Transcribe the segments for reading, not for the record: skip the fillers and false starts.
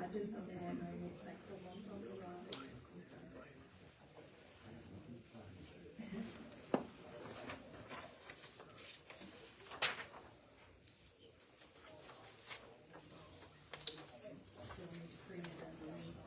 I do know the handwriting, like the one on the right. Still need to print it underneath.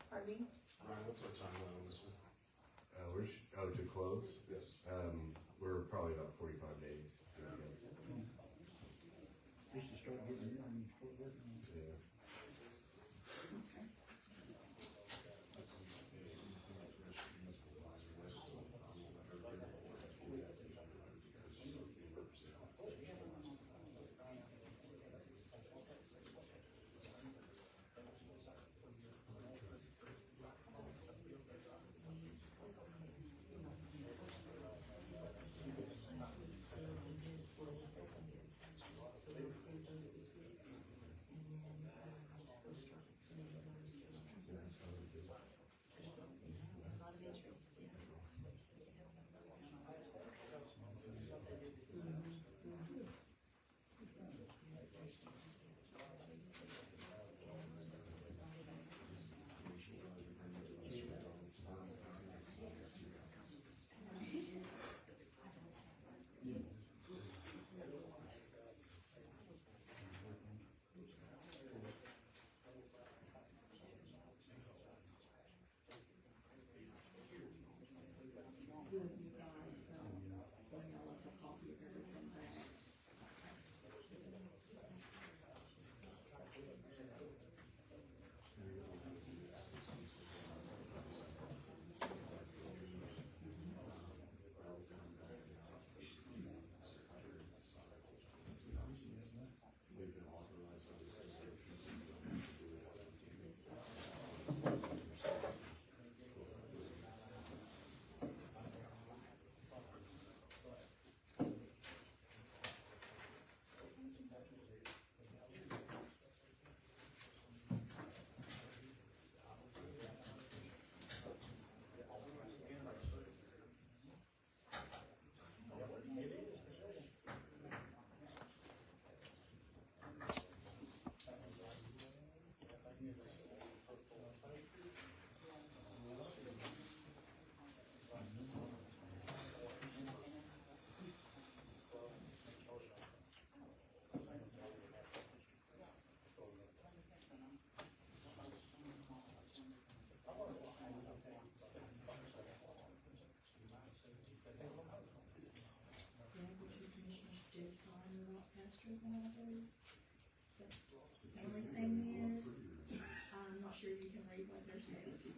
Pardon me? Ryan, what's our timeline on this one? To close? Yes. We're probably about 45 days. Just to start getting in and start working on it. Yeah. This is a municipal advisory list, so I'm gonna let her do it. Because of the emergency. sign a lot faster than I do. But the only thing is, I'm not sure you can read what theirs says.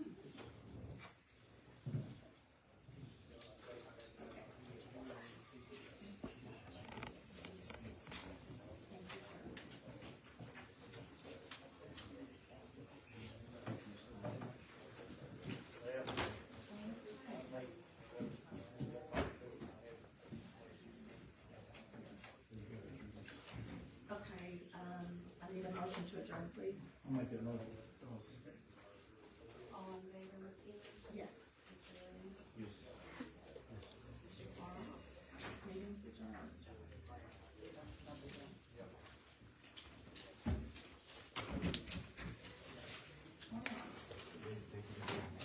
Okay, I need a motion to adjourn, please. I'll make that motion. All in favor, Ms. Stevens? Yes. Mr. Williams? Yes. All right, meeting's adjourned.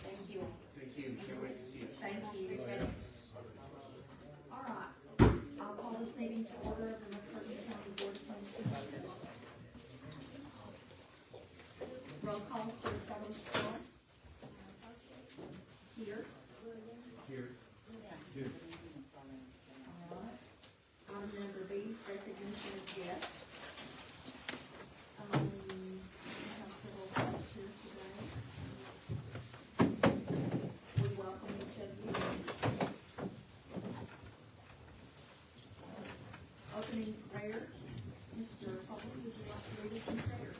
Thank you. Thank you, can't wait to see it. Thank you. All right, I'll call this meeting to order of the McCartney County Board of Commissioners. Roll call to establish quorum. Here. Here. Here. All right. Item number B, recognition of guests. We have several guests here today. We welcome each of you. Opening prayer, Mr. Public, would you like to lead us in prayer?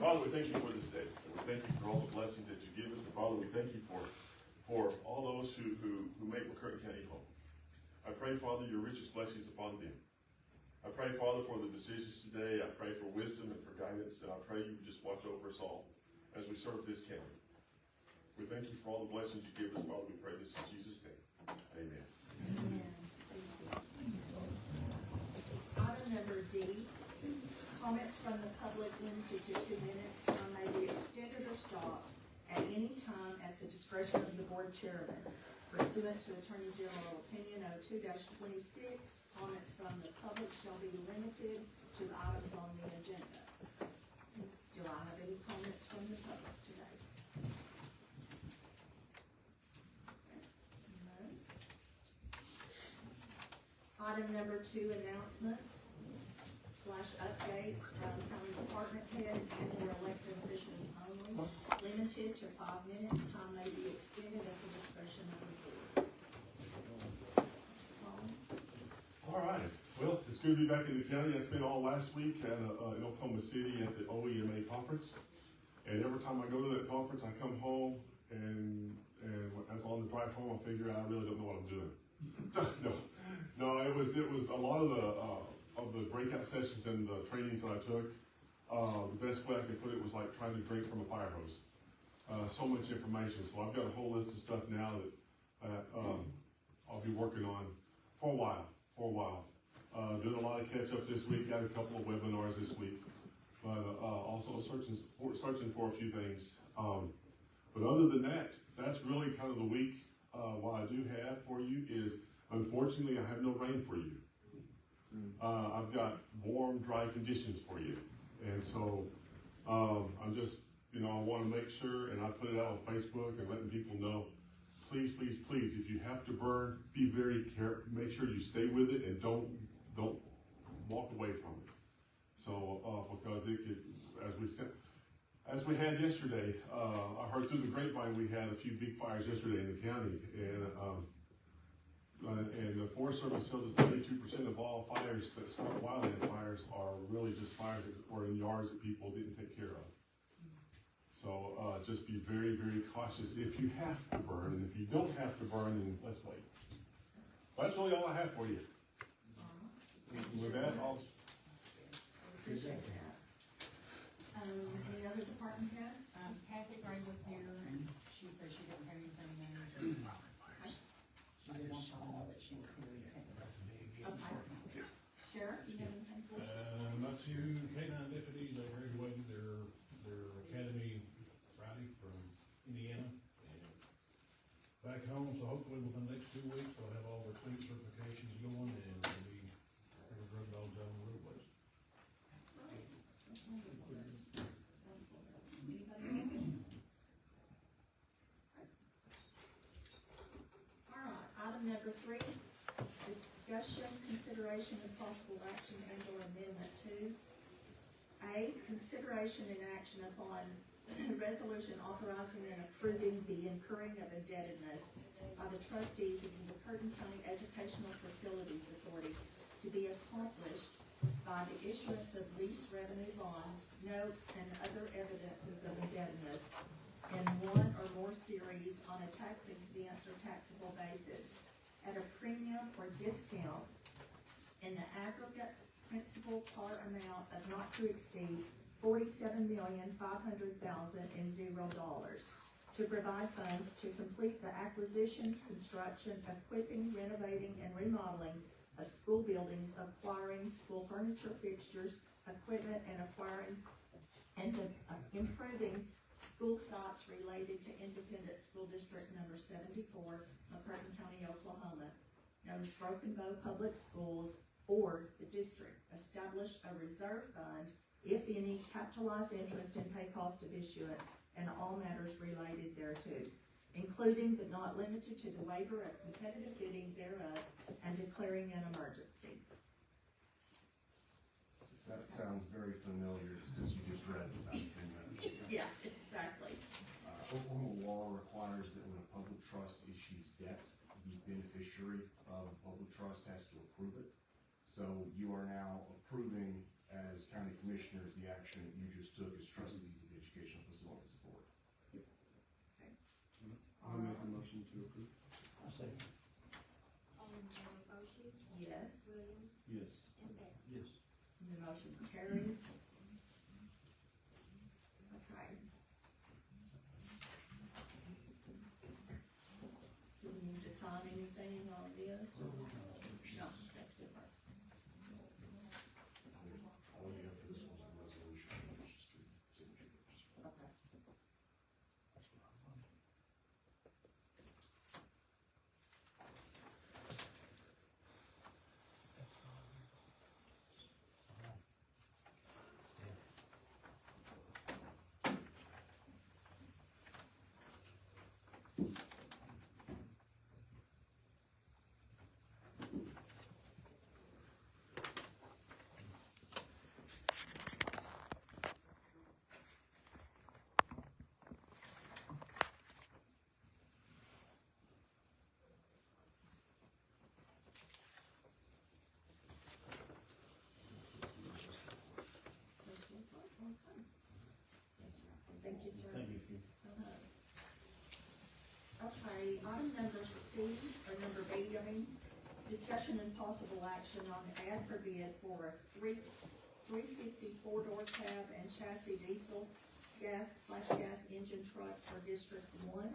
Father, we thank you for this day. We thank you for all the blessings that you give us. And Father, we thank you for all those who make McCurtain County home. I pray, Father, your richest blessings upon them. I pray, Father, for the decisions today. I pray for wisdom and for guidance. And I pray you just watch over us all as we serve this county. We thank you for all the blessings you give us, Father. We pray this in Jesus' name. Amen. Amen. Thank you. Item number D, comments from the public limited to 2 minutes. Time may be extended or stopped at any time at the discretion of the board chairman. Pursuant to Attorney General Opinion 02-26, comments from the public shall be limited to the items on the agenda. Do I have any comments from the public today? No. Item number 2, announcements / updates from county department heads and their elected officials only, limited to 5 minutes. Time may be extended at the discretion of the board. All right. Well, it's good to be back in the county. I spent all last week in Oklahoma City at the OEMA conference. And every time I go to that conference, I come home and as on the drive home, I figure out I really don't know what I'm doing. No, it was a lot of the breakout sessions and the trainings that I took. The best way I could put it was like trying to drink from a fire hose. So much information. So I've got a whole list of stuff now that I'll be working on for a while. Doing a lot of catch up this week. Got a couple of webinars this week, but also searching for a few things. But other than that, that's really kind of the week. What I do have for you is, unfortunately, I have no rain for you. I've got warm, dry conditions for you, and so I'm just, I want to make sure, and I put it out on Facebook and letting people know. Please, please, please, if you have to burn, be very careful. Make sure you stay with it and don't walk away from it. So, because it could, as we had yesterday, I heard through the grapevine we had a few big fires yesterday in the county, and the Forest Service tells us 92% of all fires that start wildland fires are really just fires that were in yards that people didn't take care of. So just be very, very cautious if you have to burn, and if you don't have to burn, then let's wait. That's really all I have for you. With that, I'll. Appreciate that. Any other department heads? Kathy Gray was here, and she said she didn't have anything then, so she didn't want y'all to know that she was here. Okay. Sheriff, you have anything for us? My two K-9 deputies, they graduated their academy Friday from Indiana and back home, so hopefully within the next 2 weeks, they'll have all their fleet certifications going and they'll be drug dogs out on the roadways. All right, item number 3, discussion, consideration, consideration and action upon resolution authorizing and approving the incurring of indebtedness by the trustees of the McCurtain County Educational Facilities Authority to be accomplished by the issuance of lease revenue bonds, notes, and other evidences of indebtedness in one or more series on a tax exempt or taxable basis at a premium or discount in the aggregate principal par amount of not to exceed $47,500,000 and $0 to provide funds to complete the acquisition, construction, equipping, renovating, and remodeling of school buildings, acquiring school furniture, fixtures, equipment, and acquiring and improving school sites related to Independent School District Number 74, McCurtain County, Oklahoma, known as Broken Bow Public Schools, or the district. Establish a reserve fund, if any, capitalize interest and pay cost of issuance, and all matters related thereto, including but not limited to the waiver of competitive bidding thereof, and declaring an emergency. That sounds very familiar, just because you just read it about 10 minutes ago. Yeah, exactly. Oklahoma law requires that when a public trust issues debt, the beneficiary of the public trust has to approve it. So you are now approving, as county commissioners, the action that you just took as trustees of the Educational Facilities Board. I'll make a motion to approve. I'll second. Alderman Boschy, Yes, Williams, Yes. and Beck. Yes. the motion carries. Okay. Do we need to sign anything on this? No, that's good. All you have for this was the resolution, which is three signatures. Okay. Thank you, sir. Thank you. Okay, item number C, or number B, I mean, discussion and possible action on ad for bid for a 350 four-door cab and chassis diesel gas/gas engine truck for District 1.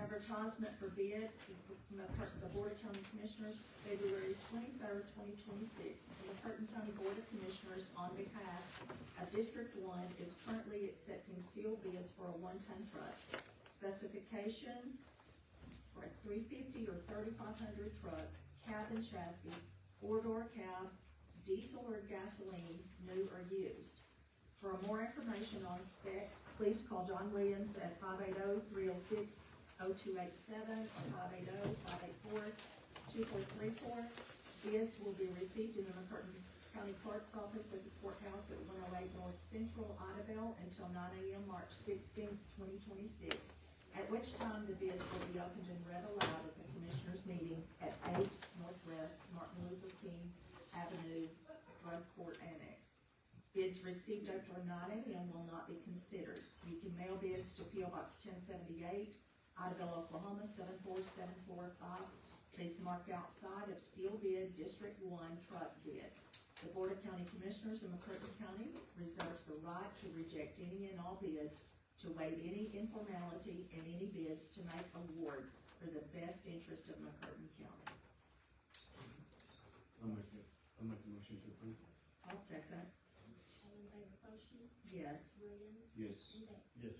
Advertisement for bid, the Board of County Commissioners, February 23rd, 2026. The McCurtain County Board of Commissioners, on behalf of District 1, is currently accepting sealed bids for a 1-ton truck. Specifications for a 350 or 3500 truck, cab and chassis, 4-door cab, diesel or gasoline, new or used. For more information on specs, please call John Williams at 580-306-0287 or 580-584-2434. Bids will be received in the McCurtain County Clerk's Office at the courthouse at 108 North Central, Idabel, until 9 a.m. March 16th, 2026, at which time the bids will be opened and read aloud at the Commissioners' meeting at 8 Northwest Martin Luther King Avenue, Drug Court Annex. Bids received after 9 a.m. will not be considered. You can mail bids to P.O. Box 1078, Idabel, Oklahoma 74745. Please mark outside of seal bid District 1 truck bid. The Board of County Commissioners in McCurtain County reserves the right to reject any and all bids, to waive any informality, and any bids to make award for the best interest of McCurtain County. I'll make the motion to approve. I'll second. All in favor, Boschy, Yes. Williams, Yes. and Beck. Yes.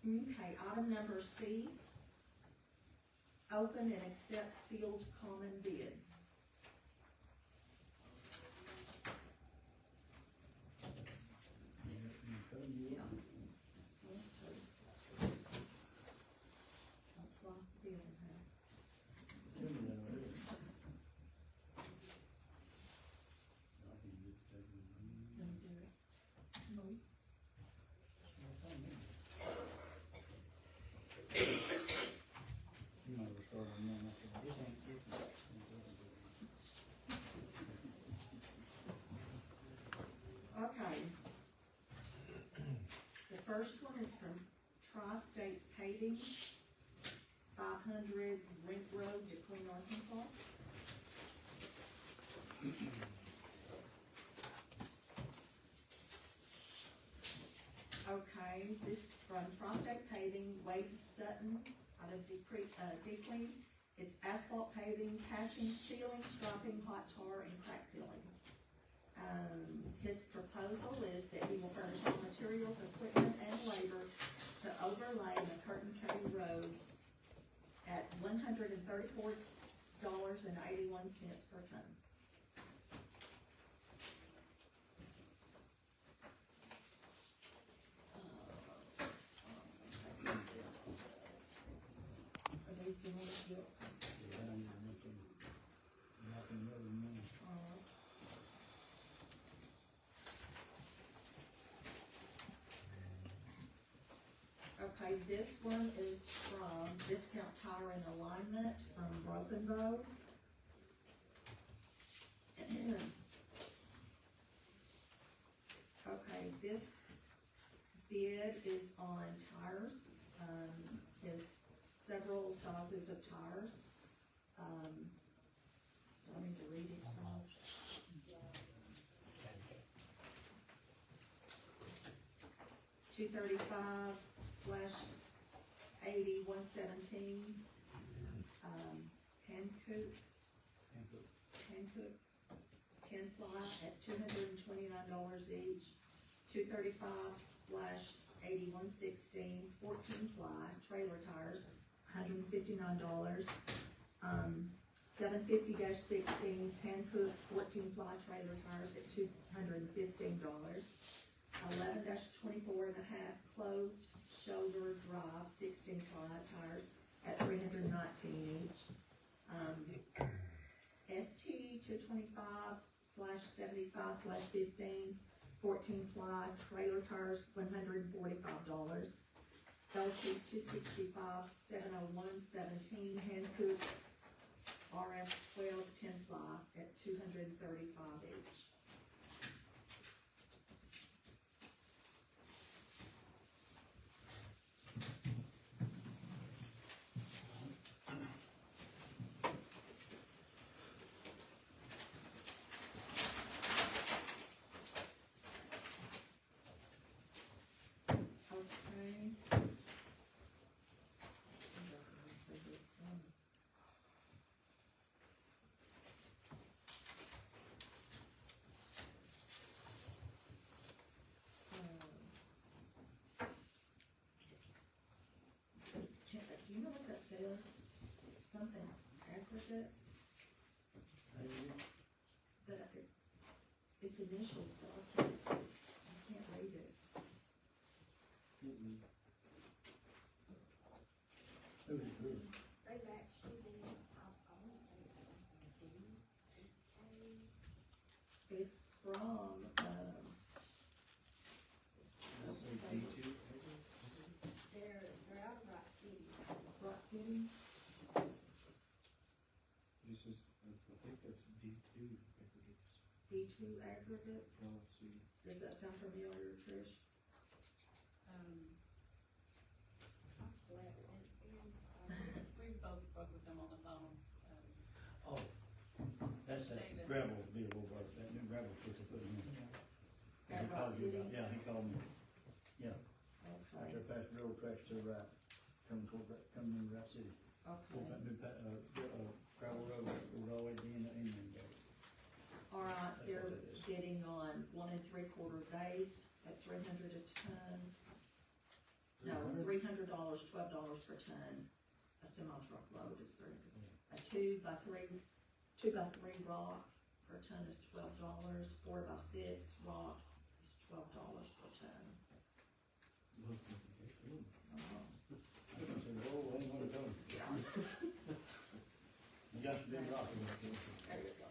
Okay, item number C, open and accept sealed common bids. Yeah. One, two. Don't slice the bid in half. Tell me that already. I can get taken. Let me do it. You might as well start on one after that. Okay. The first one is from Tri-State Paving, 500 Rink Road, DeQueen, Arkansas. Okay, this from Tri-State Paving, Wade Sutton, out of DeQueen. It's asphalt paving, patching, sealing, striping, hot tar, and crack filling. His proposal is that he will furnish all materials, equipment, and labor to overlay McCurtain County roads at $134.81 per ton. Are these the ones you? Yeah, I don't even know if I'm knocking the other one. Okay, this one is from Discount Tire and Alignment from Broken Bow. Okay, this bid is on tires. There's several sizes of tires. Do I need to read each size? $235/80 117s. Hankook 10 ply at $229 each. 235/80 116s, 14 ply trailer tires, $159. 750-16s Hankook 14 ply trailer tires at $215. 11-24.5 closed shoulder drive 16 ply tires at $319 each. ST 225/75/15s 14 ply trailer tires $145. LT 265/701/17 Hankook RF 12 10 ply at $235 each. Do you know what that says? It's something aggregates, but it's initials, but I can't read it. Who is good? They've actually been, I wanna say It's from, Let's say D2. they're out of Rock City. Rock City. This is, I think that's D2. D2 aggregates. Well, let's see. Does that sound familiar, Trish? I've slept since then, so. We both spoke with them on the phone. Oh, that's that Davis. gravel deal over, that new gravel pit they put in. At He Rock called you City? about- Yeah, he called me, right Okay, there past railroad tracks to the right, coming into Rock City. okay. That new gravel road, that goes all the way to the end of Indian Gate. All right, That's they're what it is. bidding on 1 3/4 base at 300 a ton. No, 300? $300, $12 per ton. A semi-truck load is a 2x3 rock per ton is $12, 4x6 rock is $12 per ton. I can say, oh, ain't gonna go. You got the big rock in there. There you go.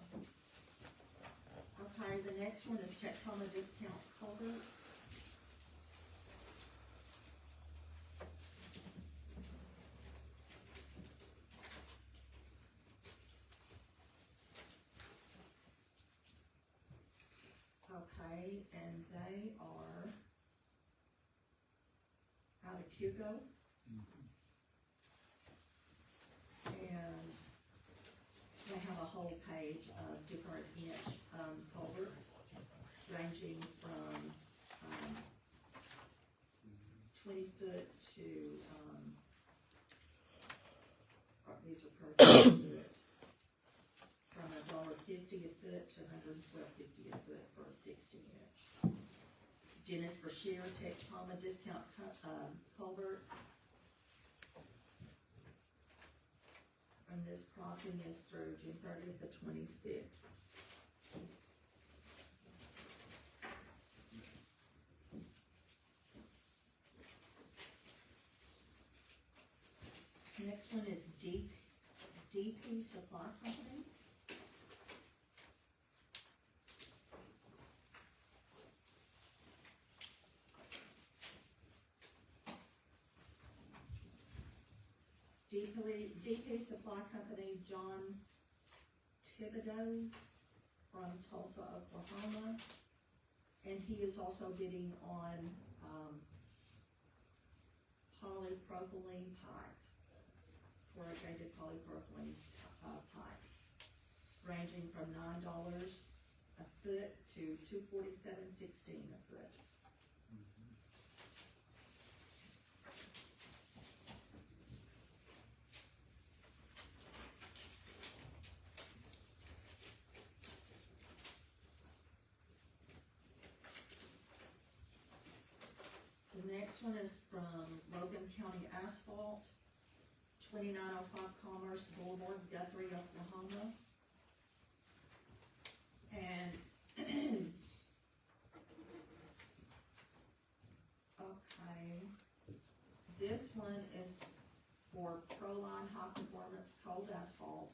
Okay, the next one is Texoma discount culverts. Okay, and they are out of Hugo. And they have a whole page of different inch, culverts, ranging from, 20 foot to, these are per foot, from $1.50 a foot to $112.50 a foot for a 60 inch. Dennis Brashear, Texoma discount culverts. And this crossing is through June 30th of 26. Next one is DP Supply Company. DP Supply Company, John Thibodeau from Tulsa, Oklahoma. And he is also bidding on, polypropylene pipe, corrugated polypropylene, pipe, ranging from $9 a foot to $247.16 a foot. The next one is from Logan County Asphalt, 2905 Commerce Boulevard, Guthrie, Oklahoma. And, okay, this one is for Proline High Performance Cold Asphalt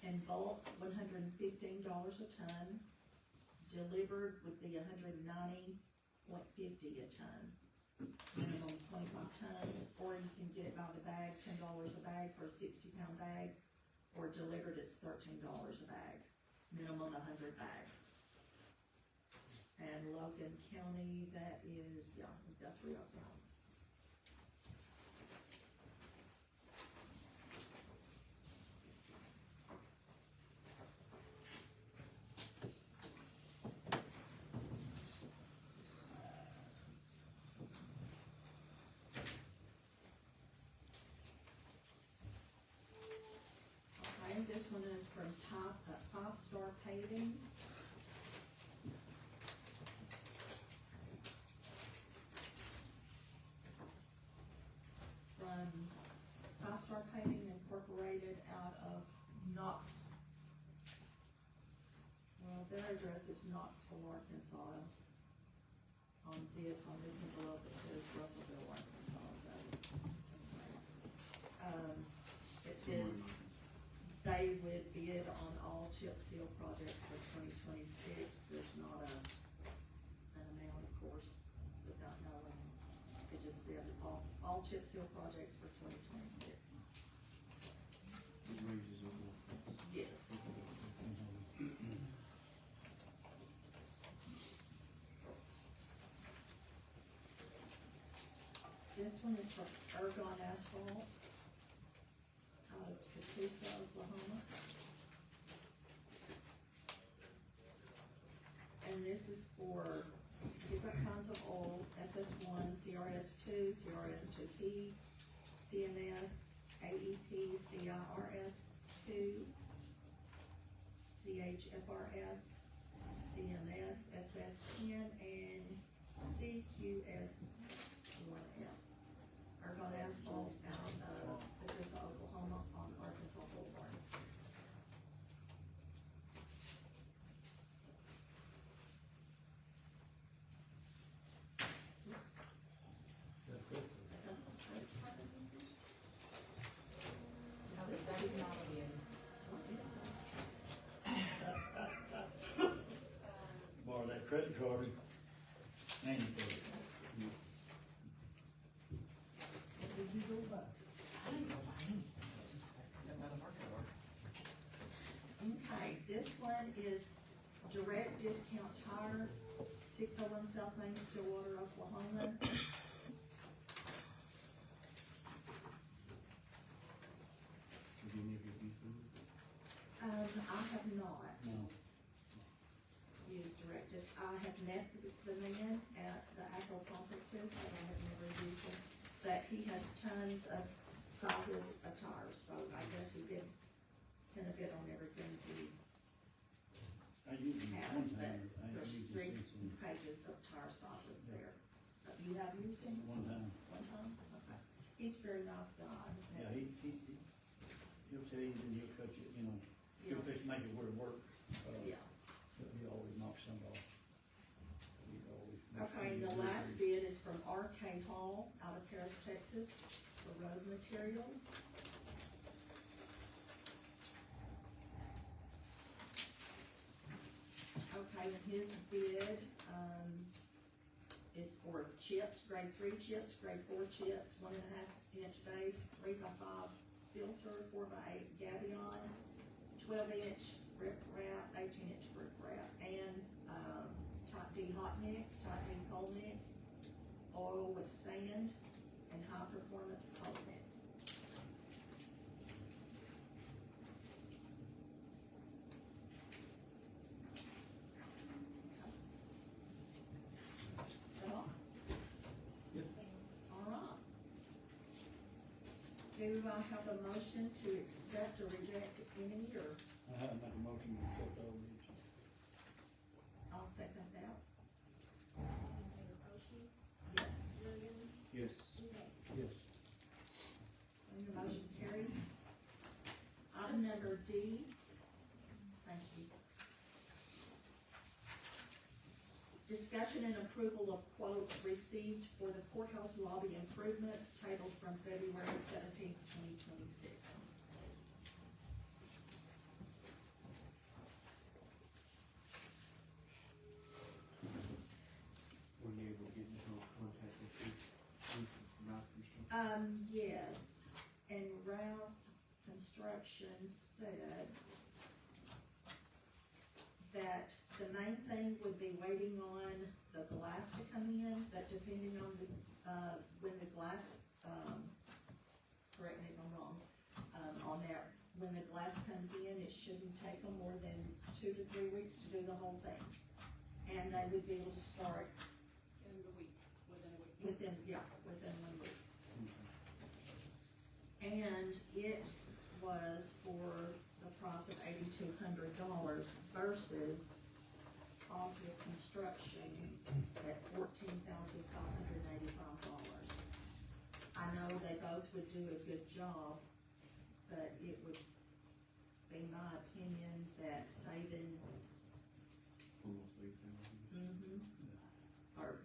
in bulk, $115 a ton. Delivered would be $190.50 a ton. Minimum 25 tons, or you can get it by the bag, $10 a bag for a 60-pound bag, or delivered it's $13 a bag. Minimum 100 bags. And Logan County, that is, yeah, Guthrie, Oklahoma. This one is from Five Star Paving. From Five Star Paving Incorporated out of Knox. Well, their address is Knoxville, Arkansas. On this envelope, it says Russellville, Arkansas. It says they would bid on all chip seal projects for 2026. There's not an amount, of course, without knowing. It just said all chip seal projects for 2026. Yes. This one is for Ergon Asphalt out of Catoosa, Oklahoma. And this is for different kinds of oil, SS1, CRS2, CRS2T, CMS, AEP, CIRS2, CHFRS, CMS, SS10, and CQS1F. one is Direct Discount Tire, 601 South Main, Stillwater, Oklahoma. Have any of you used them? I have not No. used Direct Disc. I have met the man at the ACO conferences, and I have never used him. But he has tons of sizes of tires, so I guess he did send a bid on everything he I used them has, one but time, I there's used 3 them pages of tire sizes there. You have used him? one time. One time? Okay. He's a very nice guy. Yeah, he'll tell you, and he'll cut you, you know, he'll Yeah. fix, make it where it works. Yeah. But he always knocks some off. He always makes Okay, and sure the you do last it. bid is from R.K. Hall out of Paris, Texas, for road materials. Okay, and his bid, is for chips, grade 3 chips, grade 4 chips, 1.5 inch base, 3x5 filter, 4x8 gabion, 12-inch rip wrap, 18-inch rip wrap, and, type D hot mix, type D cold mix, oil with sand, and high performance cold mix. Alright. Do I have a motion to accept or reject any, or I have make a motion to accept all these. I'll second that? Oshie, Yes. Williams, Yes. Day. Yes. And the motion carries. Item number D, thank you. Discussion and approval of quotes received for the courthouse lobby improvements tabled from February 17th, 2026. Were you able to get into contact with Ralph Construction? Yes, and Ralph Construction said that the main thing would be waiting on the glass to come in, but depending on the, when the glass, correct me if I'm wrong, on that, when the glass comes in, it shouldn't take them more than 2 to 3 weeks to do the whole thing. And they would be able to start In the week, within a week. within 1 week. And it was for the price of $8,200 versus Osgood Construction at $14,585. I know they both would do a good job, but it would be my opinion that saving, Almost $8,000. or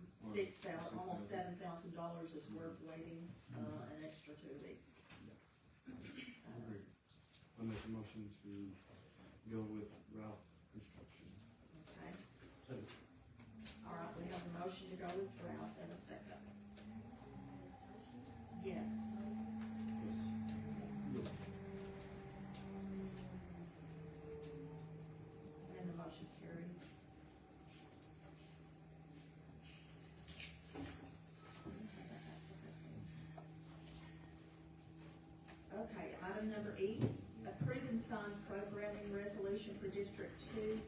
almost $7,000 is worth waiting, an extra 2 weeks. Great. I'll make a motion to go with Ralph Construction. Okay. All right, we have a motion to go with Ralph and a second. Yes. And the motion carries. Okay, item number E, approve and sign programming resolution for District 2,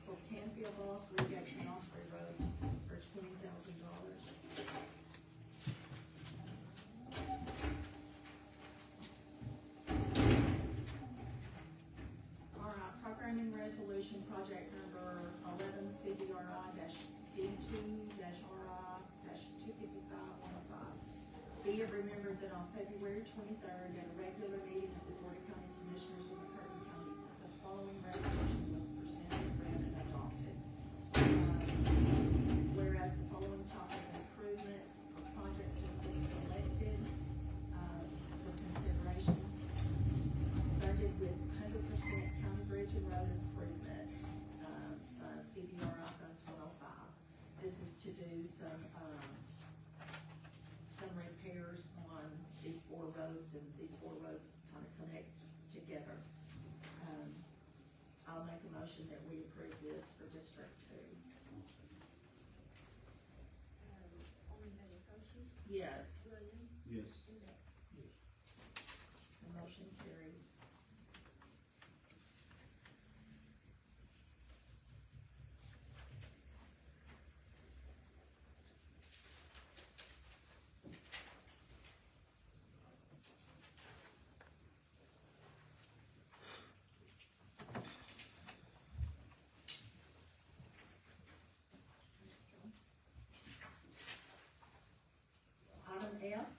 for Canfield, Lost, Lee Gates, and Osprey Roads for $20,000. All right, programming resolution, project number 11 CBRI-D2-RI-255-105. Be it remembered that on February 23rd, at a regular meeting of the Board of County Commissioners of McCurtain County, the following resolution was presented, read, and adopted. Whereas the following topic of improvement or project has been selected, for consideration, budget with 100% county bridge and road improvements, CBRI funds 105. This is to do some repairs on these 4 roads, and these 4 roads kind of connect together. I I'll make a motion that we approve this for District Two. Only had a motion, Yes, Williams, Yes. and Beck. the motion carries. Item F,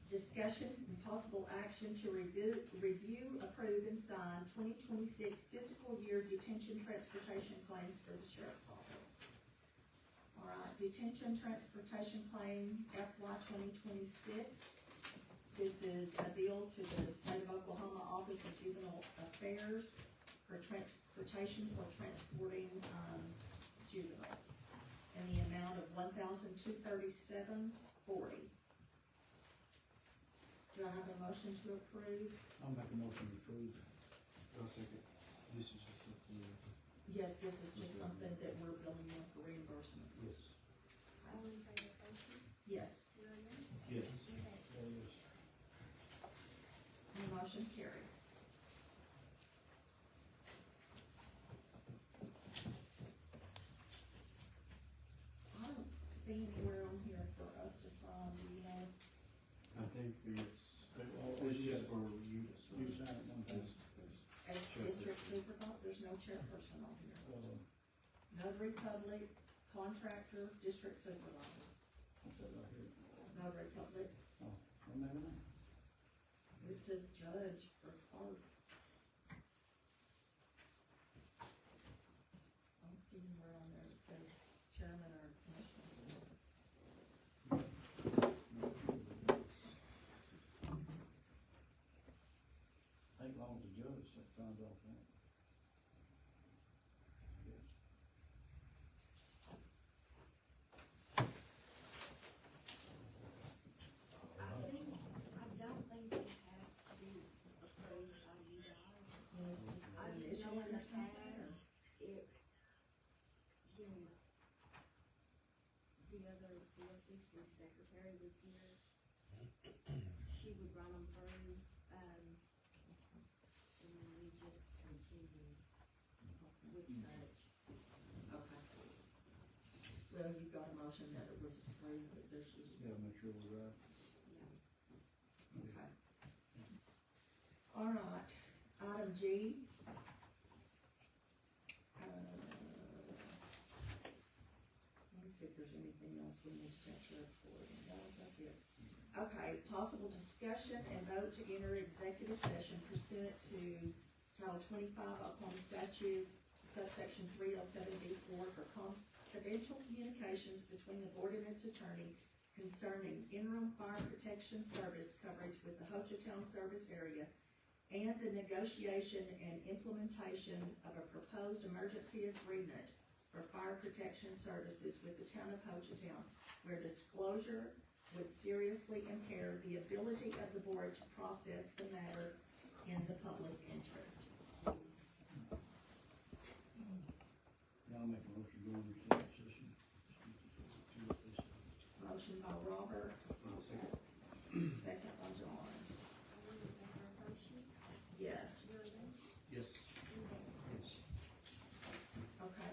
discussion and possible action to review, approve, and sign 2026 fiscal year detention transportation claims for the sheriff's office. All right, detention transportation claim FY 2026. This is a bill to the State of Oklahoma Office of Juvenile Affairs for transportation for transporting, juveniles in the amount of $1,237.40. Do I have a motion to approve? I'll make a motion to approve. I'll second. This is just something. Yes, this is just something that we're billing them for reimbursement. Yes. All in favor, motion, Yes, Williams, Yes. and Beck. Yes. the motion carries. I don't see anywhere on here for us to sign, do you know? I think it's It's just for you to You sign. sign it one time. As district supervisor, there's no chairperson on here. Notary public, contractor, district supervisor. What's that right here? Notary public, Oh, well, maybe not. it says judge or clerk. I don't see anywhere on there that says chairman or commissioner. I think long as the judge that signs off on it. Yes. I don't think these have to be approved by you guys. Yes, just I an just know initial in the or something, or? past, when the other BOCC secretary was here, she would run them through, and then we just continue with such. Okay. Well, you've got a motion that it was approved, but this was, Gotta make sure we're right. okay. All right, item G. Let me see if there's anything else we need to catch up for. No, that's it. Okay, possible discussion and vote to enter executive session pursuant to Title 25 Oklahoma statute, subsection 307B4 for confidential communications between the board and its attorney concerning interim fire protection service coverage with the Hochatown service area and the negotiation and implementation of a proposed emergency agreement for fire protection services with the town of Hochatown, where disclosure would seriously impair the ability of the board to process the matter in the public interest. Now I'll make a motion to go into executive session. See what they say. Motion by Robert, I'll second. second by John. All in favor, motion, Yes, Williams, Yes. and Beck. Yes. okay.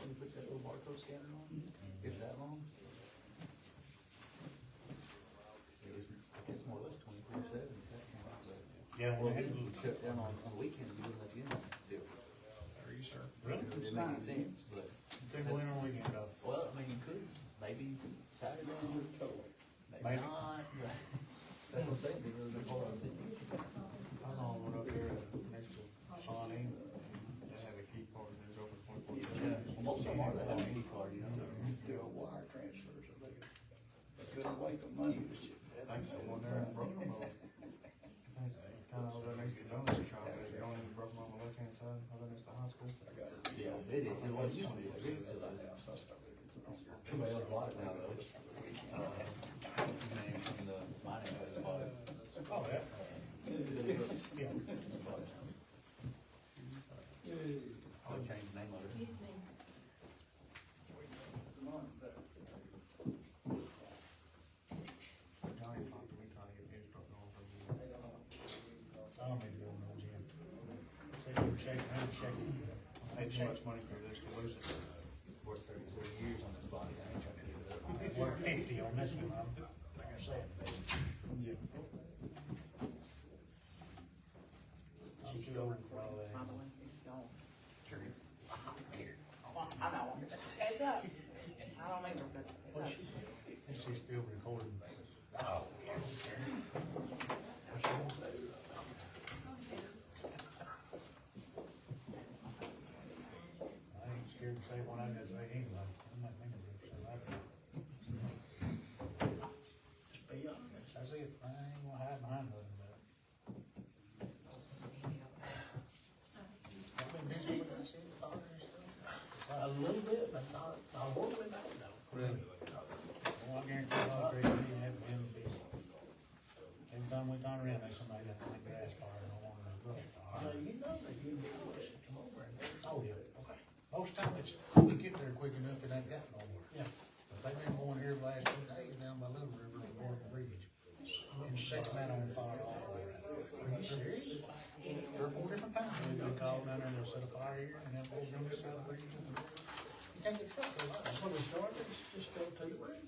you put that little barcode scanner on? It's that long? It's more or less 24/7. Yeah, Well, well, we shut down on weekends, we wouldn't let you in still. are you sure? It didn't make any sense, but, You couldn't go in on weekend though. well, I mean, you could, maybe Saturday, maybe Maybe. not, but that's what I'm saying, they really don't hold us in. I know, went up there next to Shawnee, they have a key card, and it's open 24/7. Well, most of them are, they have any card, you know. Do a wire transfer, so they couldn't wait the money to ship that. I think someone there in Brookmont, kinda over there next to the donut shop, they going in Brookmont on the left-hand side, over next to the high school. I got it. Yeah, it is, it was used to be, I guess it's still At is. that house, I started. Somebody else bought it now, though. What's his name from the mining place bought it. Oh, yeah. Yeah. Bought it. I'll change the name of it. Excuse me. Johnny talked to me trying to get his truck going for me. I don't need to go no gym. Say you shake, Paid too much money for this to lose it. Worked 37 years on this body, I ain't trying to give it up. We're 50 on this one, like I said. Yeah. I'm too old for all that. By the way, if y'all curious. I know, it's up. I don't either, but it's up. Is she still recording? Oh, yeah. I ain't scared to say what I gotta say anyway. I'm not thinking of it, so I can. Just be honest, that's it. I ain't gonna hide behind nothing about it. I've been busy with that city fire and stuff. A little bit, but not, I work with that though. Really? Well, I guarantee I'll agree with you, have been busy. Every time we turn around, there's somebody got the grass fire and I want to brush fire. So you know that you come over and. Oh, yeah. Okay. Most time it's, we get there quick enough, it ain't got no more. Yeah. But they've been going here the last 2 days down by Little River and Gordon Bridge. And setting that on fire all the way around. Are you serious? 3 or 4 different times. We've been called down there, they'll set a fire here and then we'll go to the south bridge. You can't get a truck there. So we started, just go to the bridge.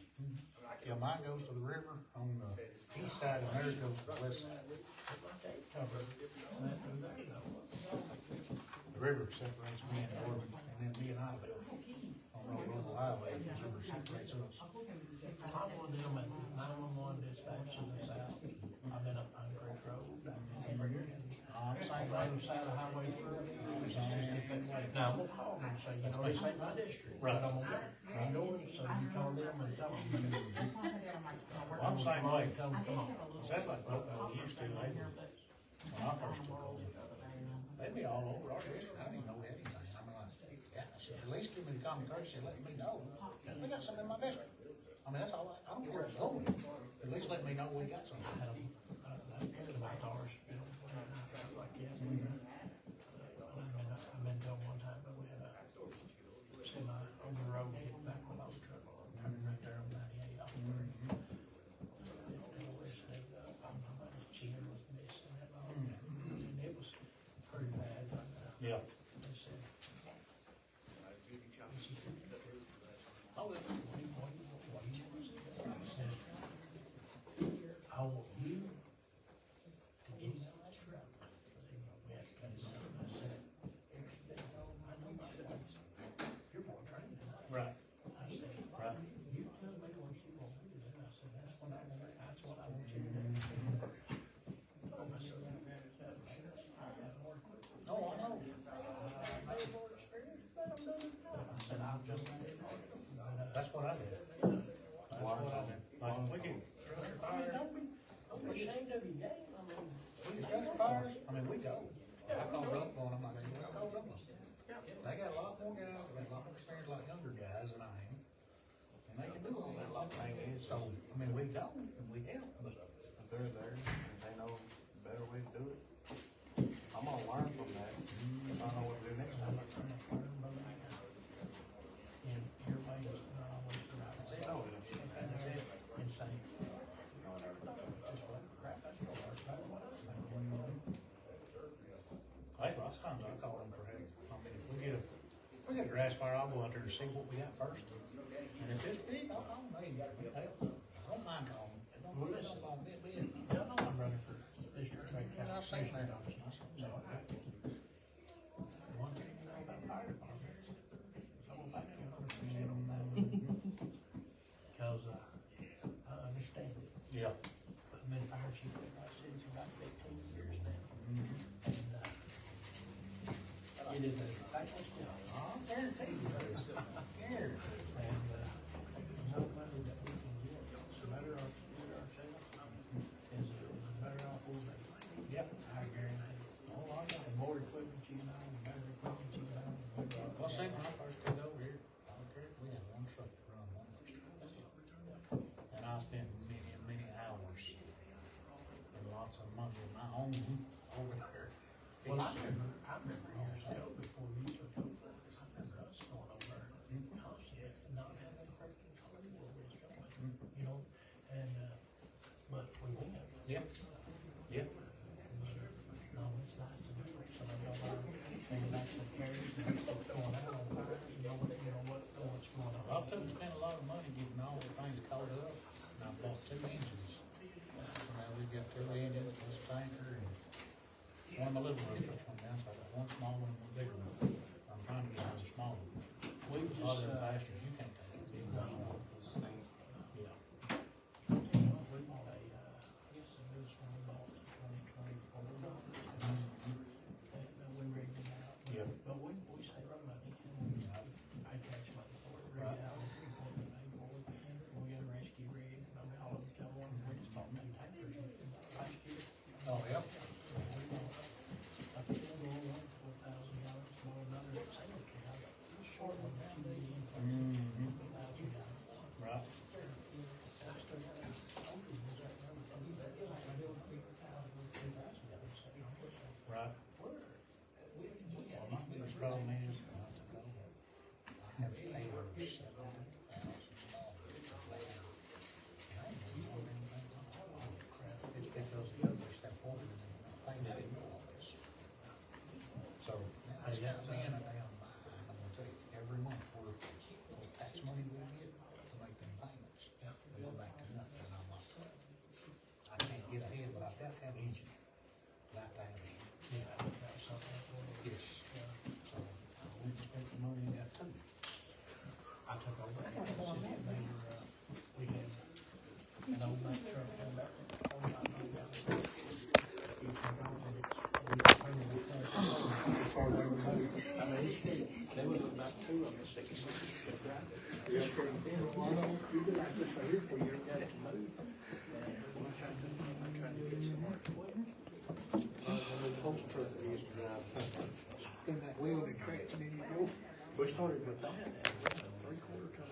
Yeah, mine goes to the river on the east side and theirs goes to the west side. The river separates me and Gordon, and then me and Isabel. On the local highway, the river separates us. I'm one of them at 911 dispatch in the south. I've been up Pine Creek Road. On the same other side of the highway through. Now, I'm gonna call them and say, you know, this ain't my district. Right. But I'm going, so you call them and tell them. I'm the same way. Tell them, come on. That's like what we used to, like, when I first took over. They'd be all over our district, I didn't even know we had anything, I mean, like, gosh, at least give me the common courtesy, let me know, we got something in my district. I mean, that's all, I don't care if it's over, at least let me know we got something. About ours, you know, like that. I've been told one time that we had a semi on the road hit back with a truck, coming right there on 98 off the road. I'm talking about his chin was missing that long, and it was pretty bad, but, Yeah. they said. Oh, What do you want to say? I said, I want you to get out of that truck. We had to cut his stuff, and I said, I know my place. You're more trained than I am. right, I said, right. you tell me what you want me to do. I said, that's what I want you to do. I said, Oh, I know. I said, I'm just. That's what I did. That's what I did. Like, we get structure fires, Don't be ashamed of your game. I mean, we get structure fires, I mean, we go. I called up on them, I mean, we called up on them. They got a lot more guys, they got a lot more experience, like younger guys than I am. And they can do all that, like they did, so, I mean, we go and we help, but. If they're there, and they know a better way to do it, I'm gonna learn from that. I know what to do next time. And your way is not always the right way. Oh, yeah. And say, just what crap, that's what our side was. Hey, lots of times I call them for help. I mean, if we get a grass fire, I'll go out there and see what we got first. And if it's big, I'll maybe, hell, I don't mind calling. It don't bother me a bit. Y'all know I'm running for district. And I've seen that. One thing about fire department, I went back to 100% on that one. Cause, I understand it. Yeah. I've been fire chief in my city for about 15 years now. And, it is a thankless job. I'll guarantee you, here. And, the more money that we can get, the better ourselves, is the better off we'll be. Yep. I guarantee it. Oh, I got The more equipment you know, the better equipment you know, the better off. Well, see, when I first took over here, I don't care if we had one truck to run one. And I spent many hours and lots of money of my own over there. Well, I remember years ago before you took over, I remember us going over house yet, not having a freaking clue where we was going, you know, and, but we went. Yep. Yep. No, it's nice to do it, so they know maybe that's the carriers, and that's what's going on fires, you know what's going on. I've took spent a lot of money getting all the things caught up, and I bought 2 engines. So now we've got 2 engines, plus a tanker, and one of my little ones took one down, so I got one small one and one bigger one. I'm trying to get one small one. We A lot of just, them bastards, you can't take it. Big one. Yeah. we bought a, I guess the newest one we bought was 2024. And we rigged it out. Yep. But we saved our money, and I tax money for it, rigged it out, we paid for it. We got a rescue rig, and I'm all over town, we just bought 2 tankers last year. Oh, yep. We bought a fuel one for $1,000, bought another single cab, short one, $2,000. Right. Right. Well, my biggest problem is, when I took over, I have paid over $7,000 land. And I ain't gonna do anything about it. It's because the others step forward and they paid to do all this. So, now it's got me in a damn bind. I'm gonna tell you, every month, we're tax money we get to make them payments. We go back to nothing, and I'm like, I can't get ahead, but I've got to have an engine. Got to have an engine. Yes. So, we spent the money and got 2. I took over, we had an old Mack truck, and that, oh, I know that. He took over, and it's, we turned it as far as they were moving. I mean, they was about 2 of them, 6, right? Just for, well, you could like this right here for you, got to move. And I'm trying to get some more equipment. The post truck we used to drive, spin that wheel and cranks, and then you go. We started with that, and it was a 3/4 ton.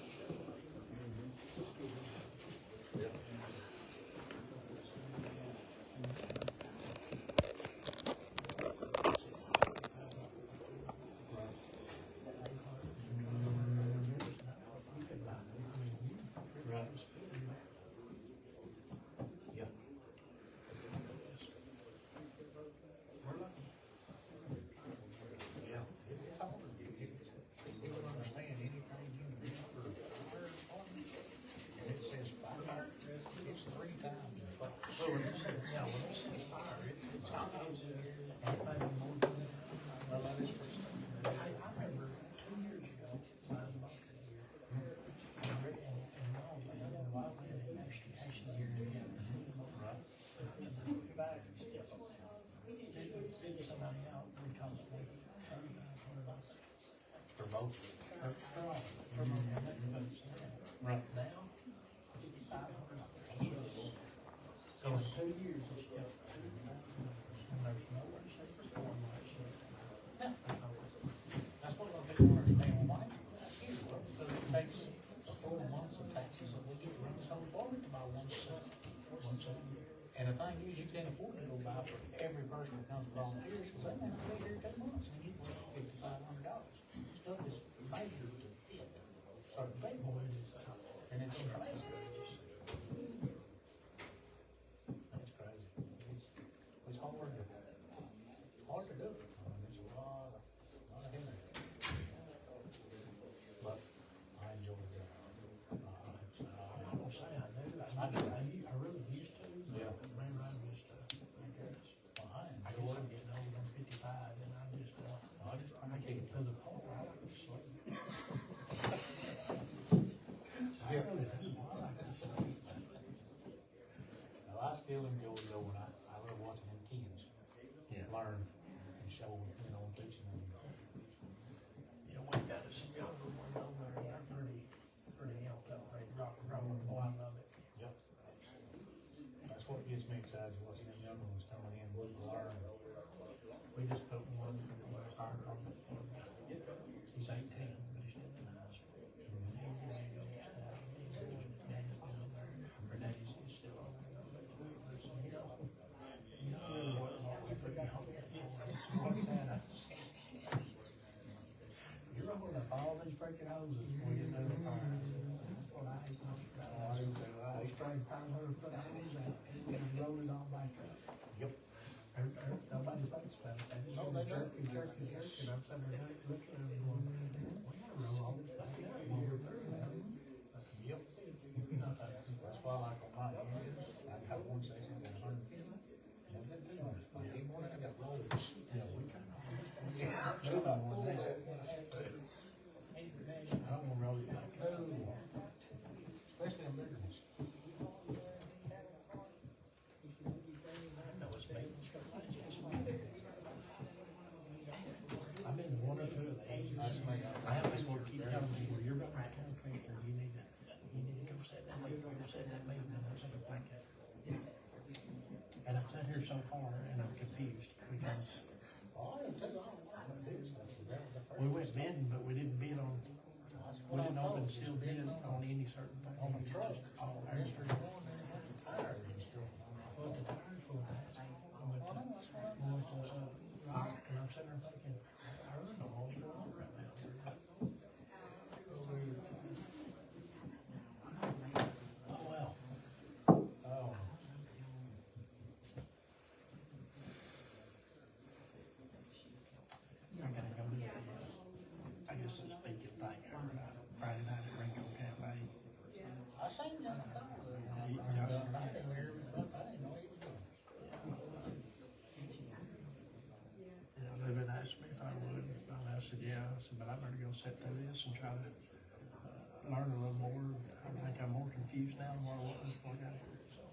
Yeah. Yeah. It's hard. You don't understand anything you do for a fire department. And it says fire, it's 3 times the price. Well, when it says, yeah, when it says fire, it's always, Well, that is true. I remember 2 years ago, buying a bucket here. And all that, and why we had an extrication here together. Right. Back and step up. Send somebody out, we told them, $3,500. For both. For all, for my boats. Right. Now, $500. So in 2 years, it's got $2,000, and there's no way, shape, or form like shit. That's what I don't understand. Why do that here? Well, because it takes the 4 months of taxes that we get from this whole department to buy 1 cent. And the thing is, you can't afford to go buy for every person that comes volunteers, because they may be here 2 months, and you want $5,500. Stuff is measured to fit certain people, and it's crazy. That's crazy. It's hard to do it. I mean, it's a lot of headache. besides what's the younger ones coming in, we'll learn. We just put one in the fire department for, he's 18, but he's still in high school. He's ready to go to school. Daddy's been over there, or daddy's is still over there. So, you know really what we put you on there for. What's that? You're rolling up all these freaking hoses before you know the fire. That's what I hate most about it. They sprayed 500 foot hose out, and rolled it all back up. Yep. Nobody thinks about it. They just No, they don't. jerky. And I'm sitting there looking at them going, we gotta roll all this back up when we're through now. Yep. That's why I like on my engines, I got one section that's 150. One that 200. I need more than I got loads. Yeah, we try to. Yeah, I'm sure I want that. I don't wanna roll it like no, especially on bigger ones. No, it's me. I've been to one or two of these. That's me. I have people keep telling me, well, you're about to concrete, or you need to go set that meeting, go set that meeting, and I'm saying, thank you. And I've sat here so far, and I'm confused, because Oh, I tell you, I don't like that stuff. That was the first. we went bidding, but we didn't bid on, we didn't open seal bid on any certain thing. On the truck, All on our the street one, and it had the tires and stuff. Well, the tires were nice. I went to, and I'm sitting there thinking, I really don't know what's going on right now. Oh, well. Oh. I gotta go to, I guess it's speaking thing, Friday night at Ringo Cafe. I seen you on the car, I didn't hear him, but I didn't know he was doing. Yeah, they've been asking me if I would, and I said, yeah, I said, but I better go sit through this and try to, learn a little more. I think I'm more confused now than what I was before I got here, so.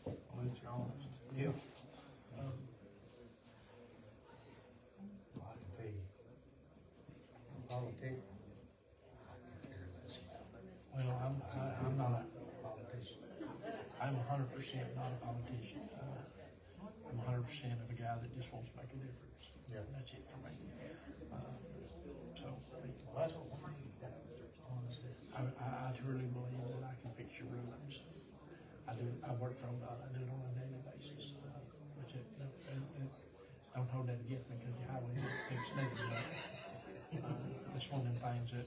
Well, it's honest. Yeah. Well, I can tell you, politics, I can care less about. Well, I'm not a, Politician. I'm 100% not a politician. I'm 100% of a guy that just wants to make a difference. Yeah. That's it for me. So, Well, that's what we need, honestly. I truly believe that I can fix your roads. I work from, I do it on a daily basis, which don't hold that against me because your highway fix me, but, it's one of them things that,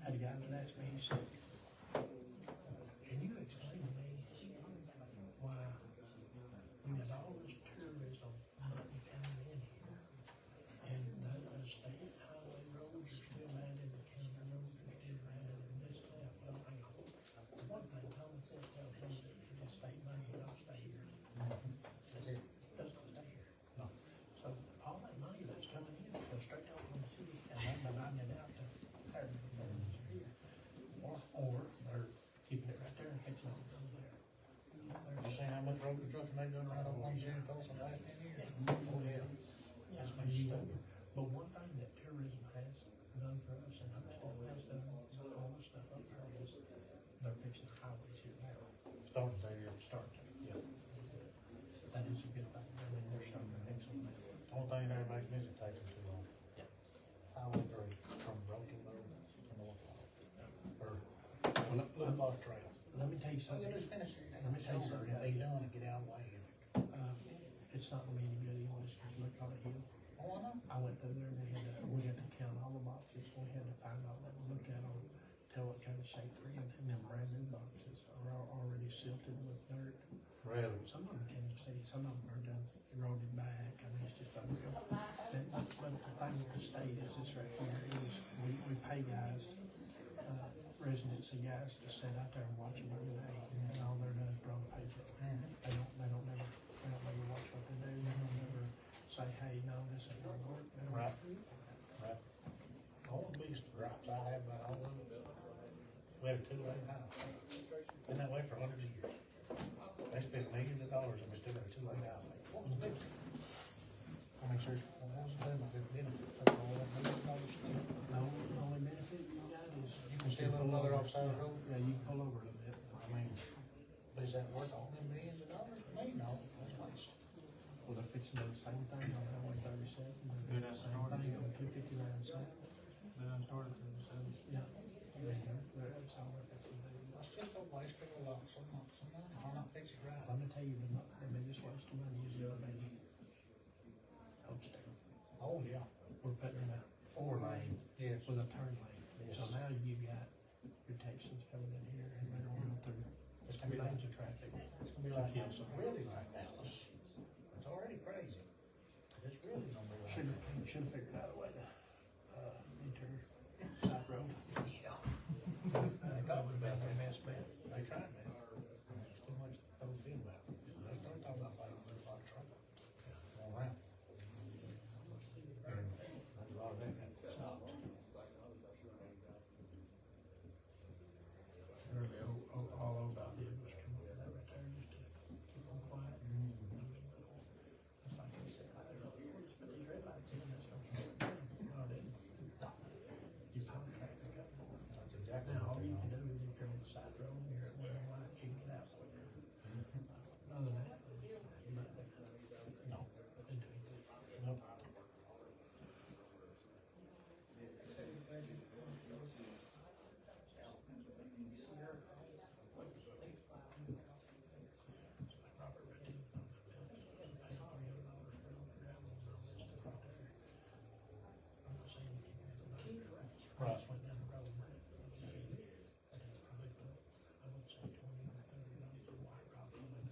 had a guy that asked me, he said, can you explain to me why we have all this tourism money coming in here, and the state highway roads are still bad, and the county roads are still bad, and this, that, well, hang on. One thing, common sense tells him that if it's state money, it don't stay here. That's it. It doesn't stay here. No. So all that money that's coming in goes straight out from the city, and they're dividing it out to our here. Or they're keeping it right there and fixing it over there. You see how much road construction they've done right on one city coast in the last 10 years? Oh, yeah. That's my stuff. But one thing that tourism has done for us, and I'm still has done all the stuff up there, is they're fixing the highways here now. Starting to, yeah. Starting to, yeah. That is a good thing. I mean, they're starting to fix them now. Only thing that everybody's missing takes them too long. Yeah. Highway 3 from Broken Road to North Lawn. Or, Lost Trail. Let me tell you All you something. do is finish it. Let me tell you something. Get they done and get out of the way. It's not gonna be any good anyways, cause look on the hill. Oh, I know. I went through there and we had to count all the boxes, we had to find all of them, look at them, tell what kind of shape they're in, and then brand new boxes are already silted with dirt. Really? Some of them can't even see, some of them are done eroded back, I mean, it's just unreal. But the thing with the state is this right here is, we pay guys, residency guys to sit out there and watch them every day, and all they're doing is run the paper. They don't never watch what they do, they don't never say, hey, no, this ain't gonna work. Right. Right. All the biggest gripes I have about all of them, we have a two-lane house. Been that way for hundreds of years. They spent millions of dollars and we still got a two-lane highway. What was the big deal? I mean, seriously, what was the benefit? That's all that $1,000 still. The only benefit you got is. You can see a little mother off side of the road. Yeah, you can pull over a little bit. I mean, is that worth all them millions of dollars? Maybe not, let's waste. Well, they're fixing to do the same thing on Highway 37. They're doing the same thing on 259 South. They done started to, so. Yeah. That's all they're fixing to do. Let's just go waste a lot, some money, why not fix it right? I'm gonna tell you, the biggest waste of money is the other day. Oh, yeah. We're putting in a 4-lane Yes. with a turn lane. Yes. So now you got your Texans coming in here and they're going through It's gonna be 3 like, lanes of traffic. it's gonna be like, really like Dallas. It's already crazy. It's really gonna be like. Should've figured out a way to, enter side road. Yeah. They talked about that mess, man. They tried that. There's too much those in about. They started talking about like a lot of trouble. All around. And there's a lot of that got stopped. Really, all ODOT did was come up with that right there just to keep them quiet. It's like he said, we'll just put these red lights in, that's no problem. No, it didn't. You pound traffic up. That's exactly Now, all what they you can are. do is you turn the side road and you're at one light, you can get out quicker. Other than that, you might think, no, they do. Nope. Right. Went down the road. I just probably put, I would say 20 or 30 minutes of white rock on it.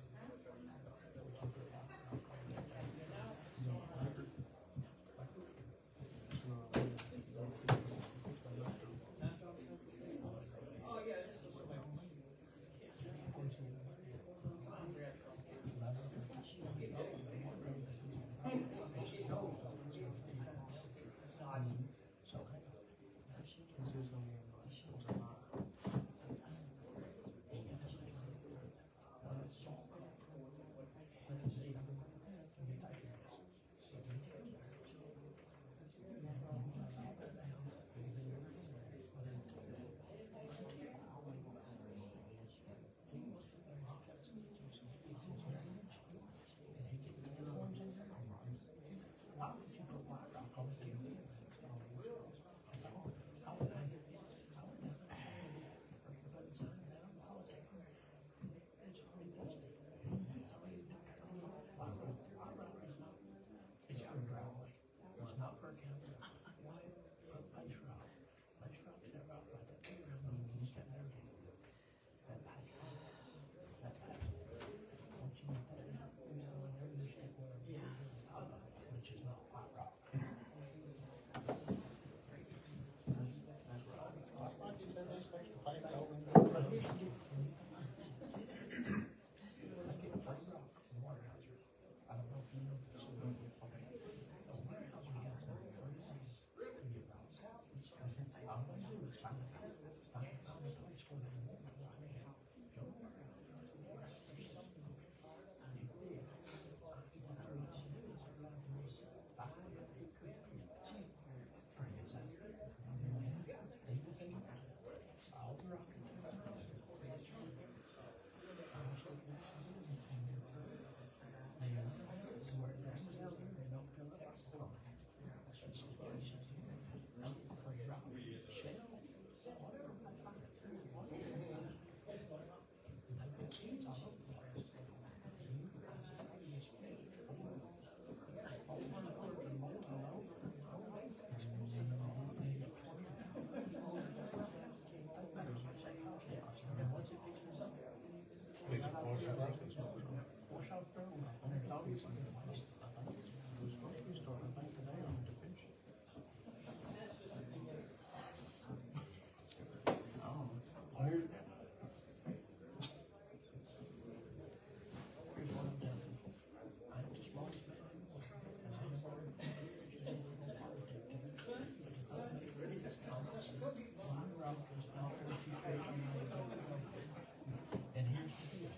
And here's the deal,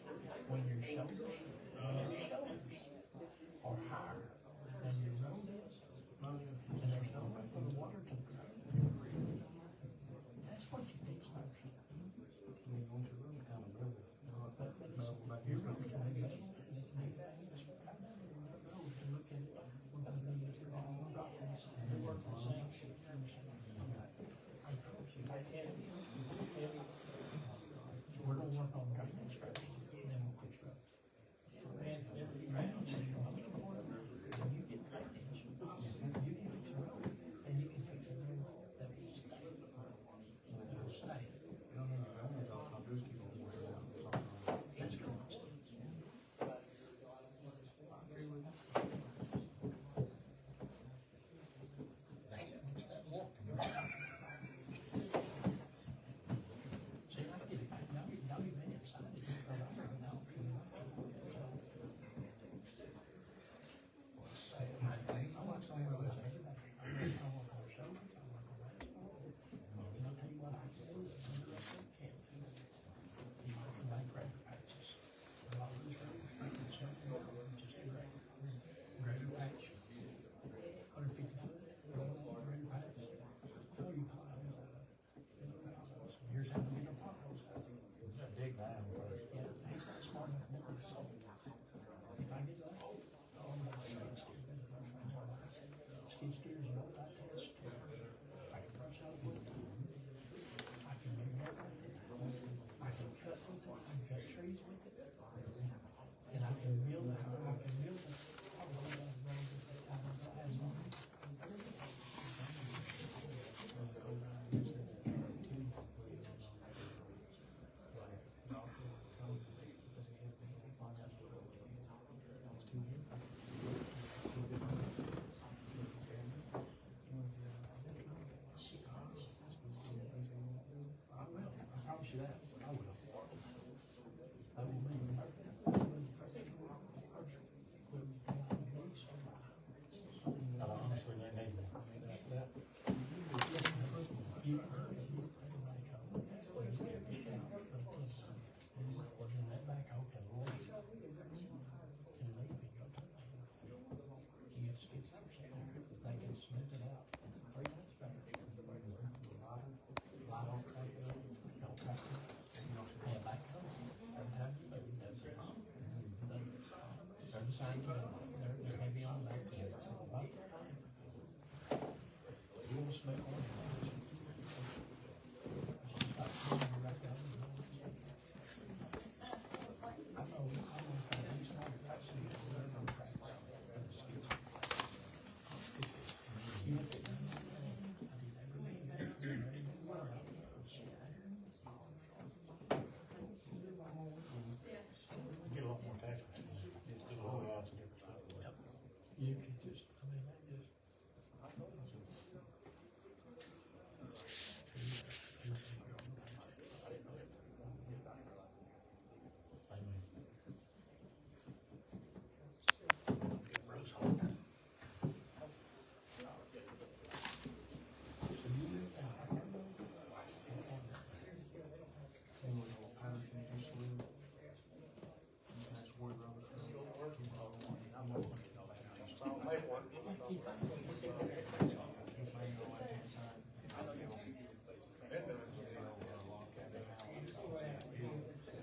when your shoulders are high, can build it, I can build it. I will, as long as. I will, I promise you that, I will. I will make it. Honestly, they need me. That. That backhoe can roll. Can leave and go to. You get 60%, they can smooth it out 3 times better. Light on tractor, don't tractor, and backhoe. Every time you move, that's it. They're the same, they're heavy on back end. You wanna smoke on it? Get a lot more tax. There's a whole lot of different stuff. You can just, I mean, that just.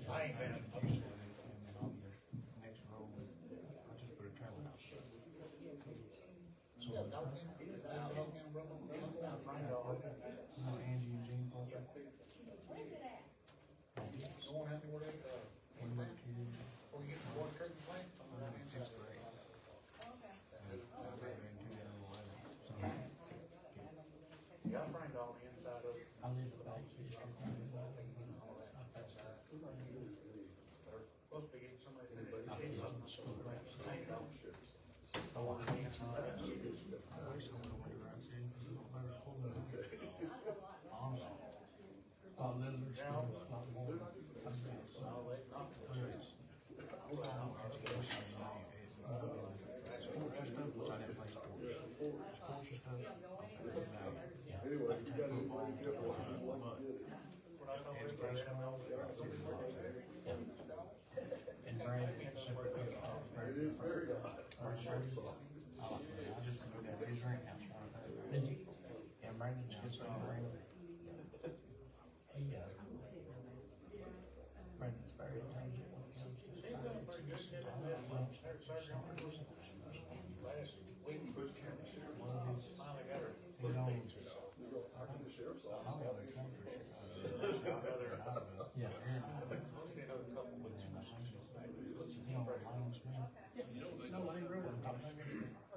I ain't been. Next row, I just put a trailer house. So. Angie and Jean Parker. You won't have to worry about, One more kid. before you get to water treatment plant, In 6th grade. I graduated in 2011. So, yeah, I framed all the inside of it. I live about district. They're supposed to be getting somebody to do I it. live on the school. Paint on. Oh, I think it's not. I wish I would've went around saying, because you don't ever pull it. Honestly. Lizards, a lot more. Sports and stuff, which I didn't play sports. Sports and stuff. Anyway, you got anybody get one? And Brad, separate coach. It is very hot. I just moved out of his drink house. Did you? Yeah, Brandon's kids from Brandon. Brandon's very intelligent when it comes to Last week, finally got her. he's on. Yeah. You know, Lions, man. No, Lane Road. You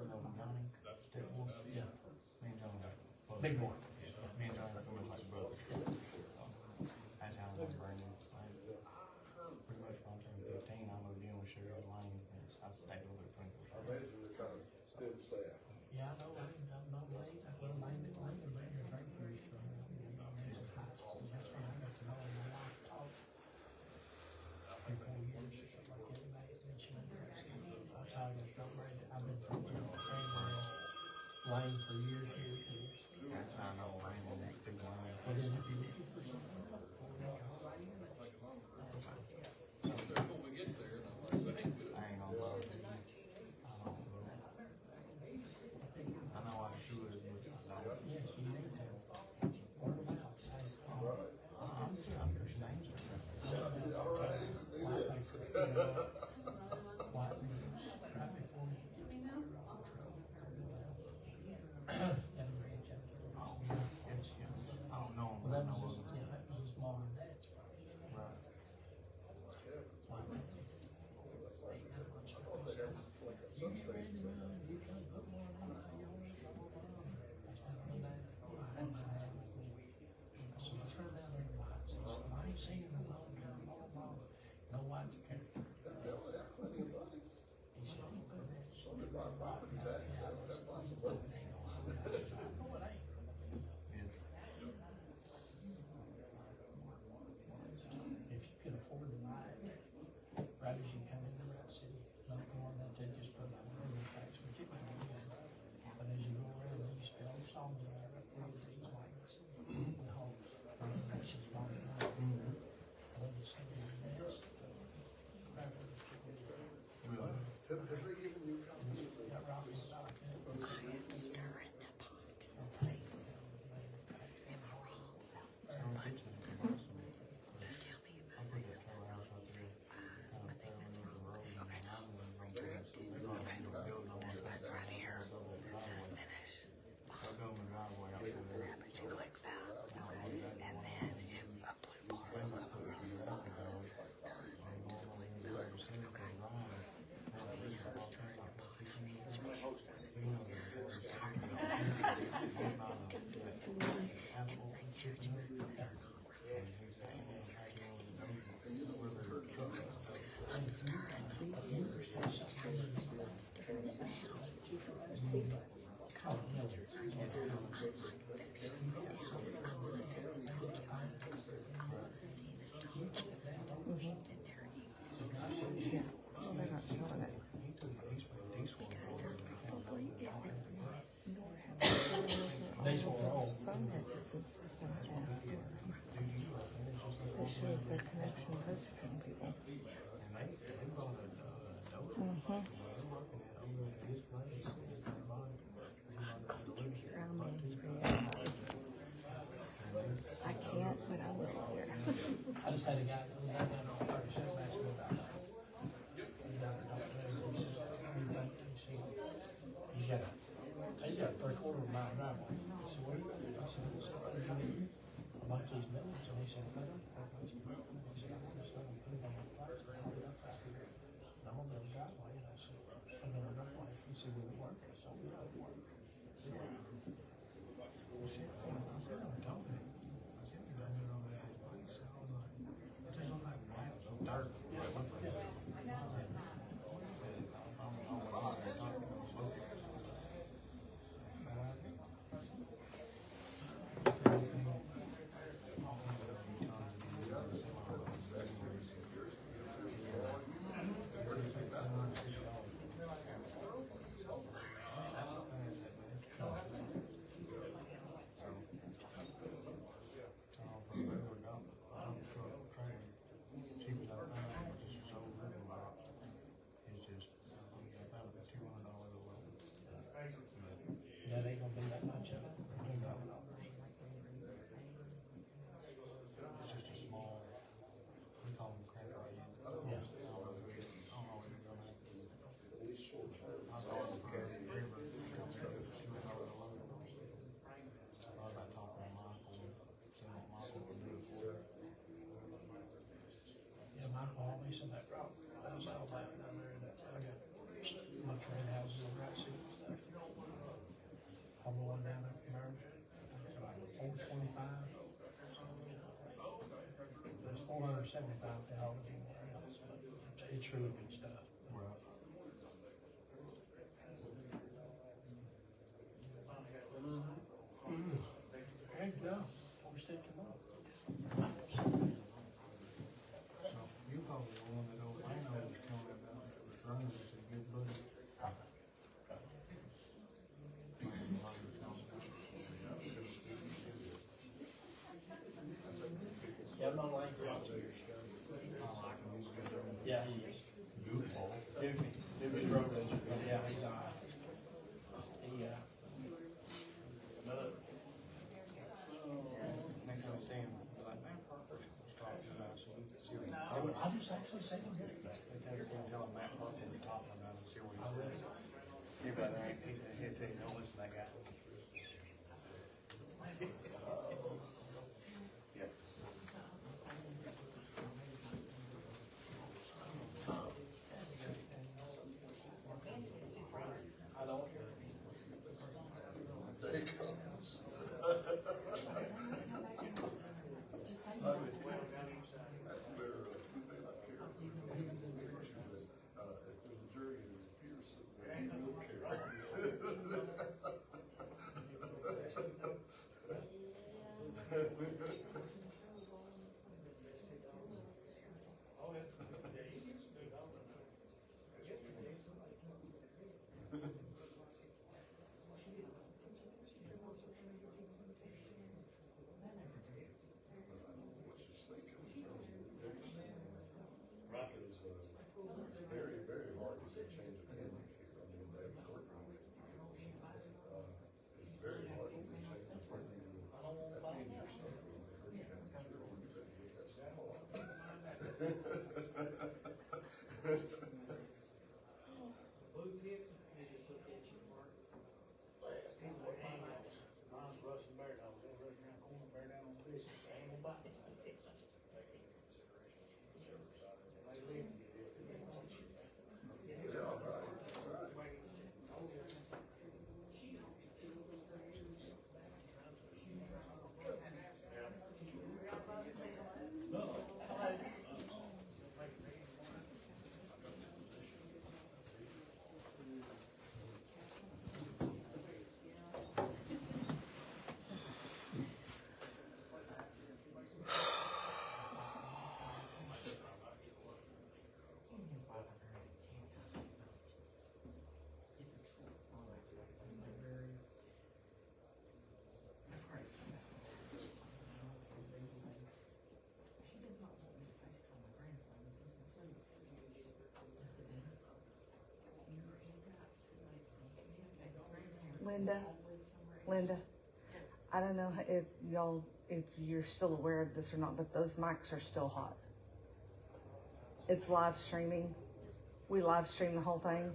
know, Johnny, Stick Wolf. Yeah. Me and Johnny. Big boy. Me and Johnny are like brothers. That's how I was Brandon. Pretty much from 15, I moved in with Sherry and Lane, and I stayed over at Pringles. I imagine they're kind of still staff. Yeah, I know Lane, I know Lane, I know Lane and Brandon are right for his high school. That's when I got to know him, my wife talked. 3 or 4 years or something like that, back then she went to I tried to start Brandon, I've been friends with Lane for years. That's how I know Lane and that big Lane. But then if you looking for something, I ain't gonna lie. I know I should, but I don't. Yes, you need to. Word of mouth, say, I'm your names. All right, they did. White news, right before me. I don't know him, but I know him. Yeah, that was his mom and dad's. Right. These were all phone records and stuff that I asked her. That shows their connection to hosting people. I can't, but I will here. I just had a guy, down on 37, asked me about that. He's got a 3/4 of a mile driveway. I said, what do you do? I said, I bought these millers, and he said, I said, I want to start and put it on my place, and I'll be up out here. And I'm on the driveway, and I said, I'm on the driveway. He said, will it work? I said, oh, yeah, it'll work. Well, shit, I said, I'm talking. I said, you're down there on that place. I was like, it just looked like black dirt. That ain't gonna be that much of it. It's just a small, we call them crack onion. Yeah. Yeah, mine will always in that rock. That was all back down there in that, I got my train houses over that seat and stuff. I'm going down there from there, like 425. There's 475 to all of them. It's really good stuff. Great job. We're sticking up. You probably the one that old man was telling about that was running as a good buddy. Yeah, I'm not like that. Yeah, he is. Goofball. Goofy road racer, but yeah, he's alright. He, Next time I see him, like, man, Parker's talking about, so you can see what he I just actually seen him here today. Tell him Matt Parker will be talking about him, see what he says. He said, he'll tell you, don't listen to that guy. Yep. I don't. There he comes. That's their, they not care. If the jury is Pearson, he will care. Rock is, it's very, very hard to change a pin here. I mean, they have a courtroom. It's very hard to change a pin. That means you're stuck in there. You have to cure it. Mine's Russ and Bear Dogs. They rush around the corner, bear down on this. Ain't nobody. They live in it. Yeah, right, right. Linda, I don't know if you're still aware of this or not, but those mics are still hot. It's live streaming. We live stream the whole thing.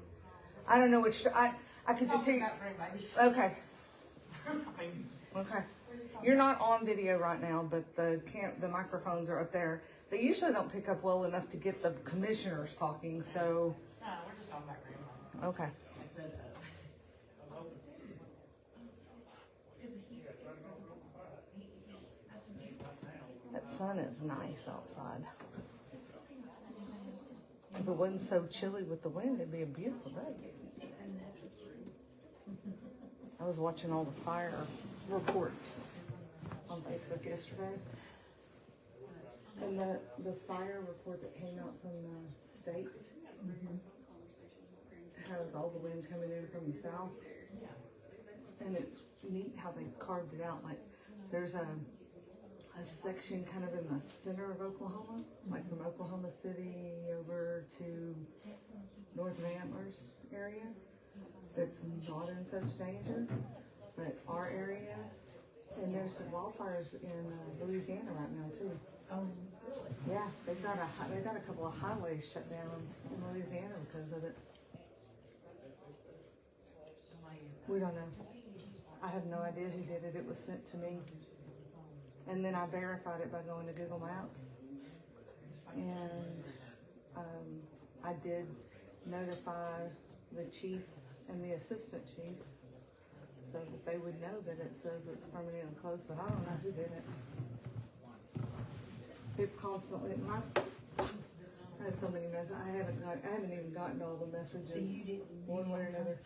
I don't know which, I could just hear you. Okay. Okay. You're not on video right now, but the microphones are up there. They usually don't pick up well enough to get the commissioners talking, so. No, we're just talking about grandma. Okay. That sun is nice outside. If it wasn't so chilly with the wind, it'd be a beautiful day. I was watching all the fire reports on Facebook yesterday. And the fire report that came out from the state has all the wind coming in from the south. And it's neat how they've carved it out. Like there's a section kind of in the center of Oklahoma, like from Oklahoma City over to north of Antlers area. That's not in such danger, but our area, and there's some wildfires in Louisiana right now too. Oh, really? Yeah, they've got a couple of highways shut down in Louisiana because of it. We don't know. I have no idea who did it. It was sent to me. And then I verified it by going to Google Maps. And I did notify the chief and the assistant chief so that they would know that it says it's permanently closed, but I don't know who did it. People constantly, I had so many messages. I haven't even gotten to all the messages. So you didn't, one way or another.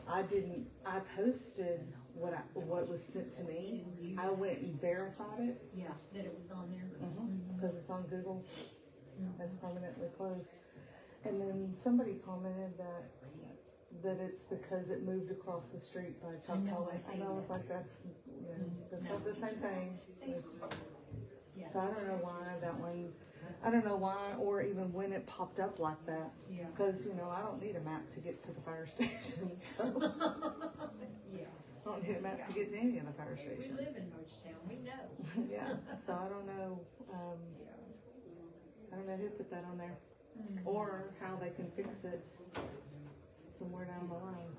I didn't. I posted what was sent to me. I went and verified it. Yeah, that it was on there. Because it's on Google as permanently closed. And then somebody commented that it's because it moved across the street by Choctaw. And I was like, that's not the same thing. So I don't know why that one. I don't know why, or even when it popped up like that. Because I don't need a map to get to the fire station. So. I don't need a map to get to any of the fire stations. We live in Roachtown, we know. Yeah, so I don't know. I don't know who put that on there, or how they can fix it somewhere down the line.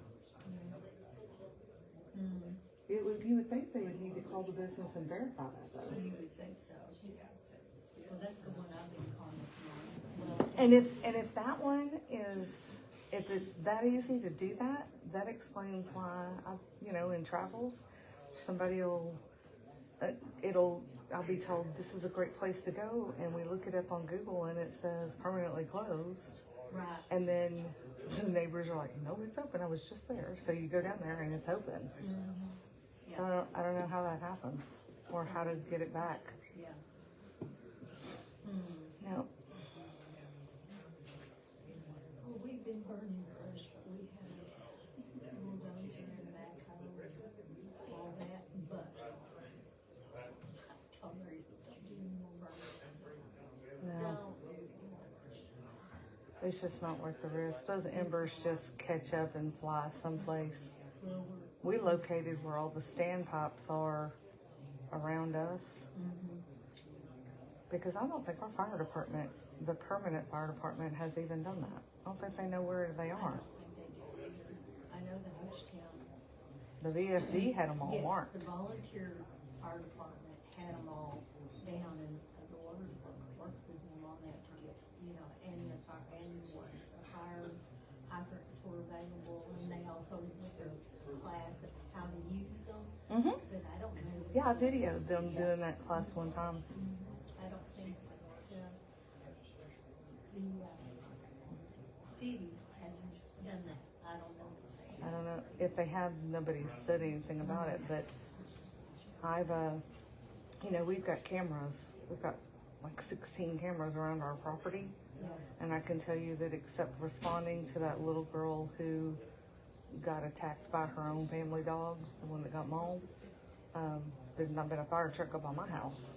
You would think they would need to call the business and verify that, though. You would think so. Well, that's the one I've been commenting on. And if that one is, if it's that easy to do that, that explains why in travels, somebody I'll be told this is a great place to go, and we look it up on Google and it says permanently closed. Right. And then the neighbors are like, no, it's open. I was just there. So you go down there and it's open. Yeah. So I don't know how that happens or how to get it back. Yeah. No. Well, we've been burning brush, but we have a bulldozer and backhoe, all that, but I told Mary, don't do any more burning. No. It's just not worth the risk. Those embers just catch up and fly someplace. Well, We located where all the standpipes are around us. Because I don't think our fire department, the permanent fire department, has even done that. I don't think they know where they are. I know the Hochtown. The VFD had them all marked. Yes, the volunteer fire department had them all down, and the water department worked with them on that to get, and the fire hydrants were available, and they also went their class of how to use them. But I don't know. Yeah, I videoed them doing that class one time. I don't think that the city hasn't done that. I don't know. I don't know if they have. Nobody said anything about it, but I've, we've got cameras. We've got like 16 cameras around our property, and I can tell you that except responding to that little girl who got attacked by her own family dog, the one that got mauled, there's not been a fire truck up on my house.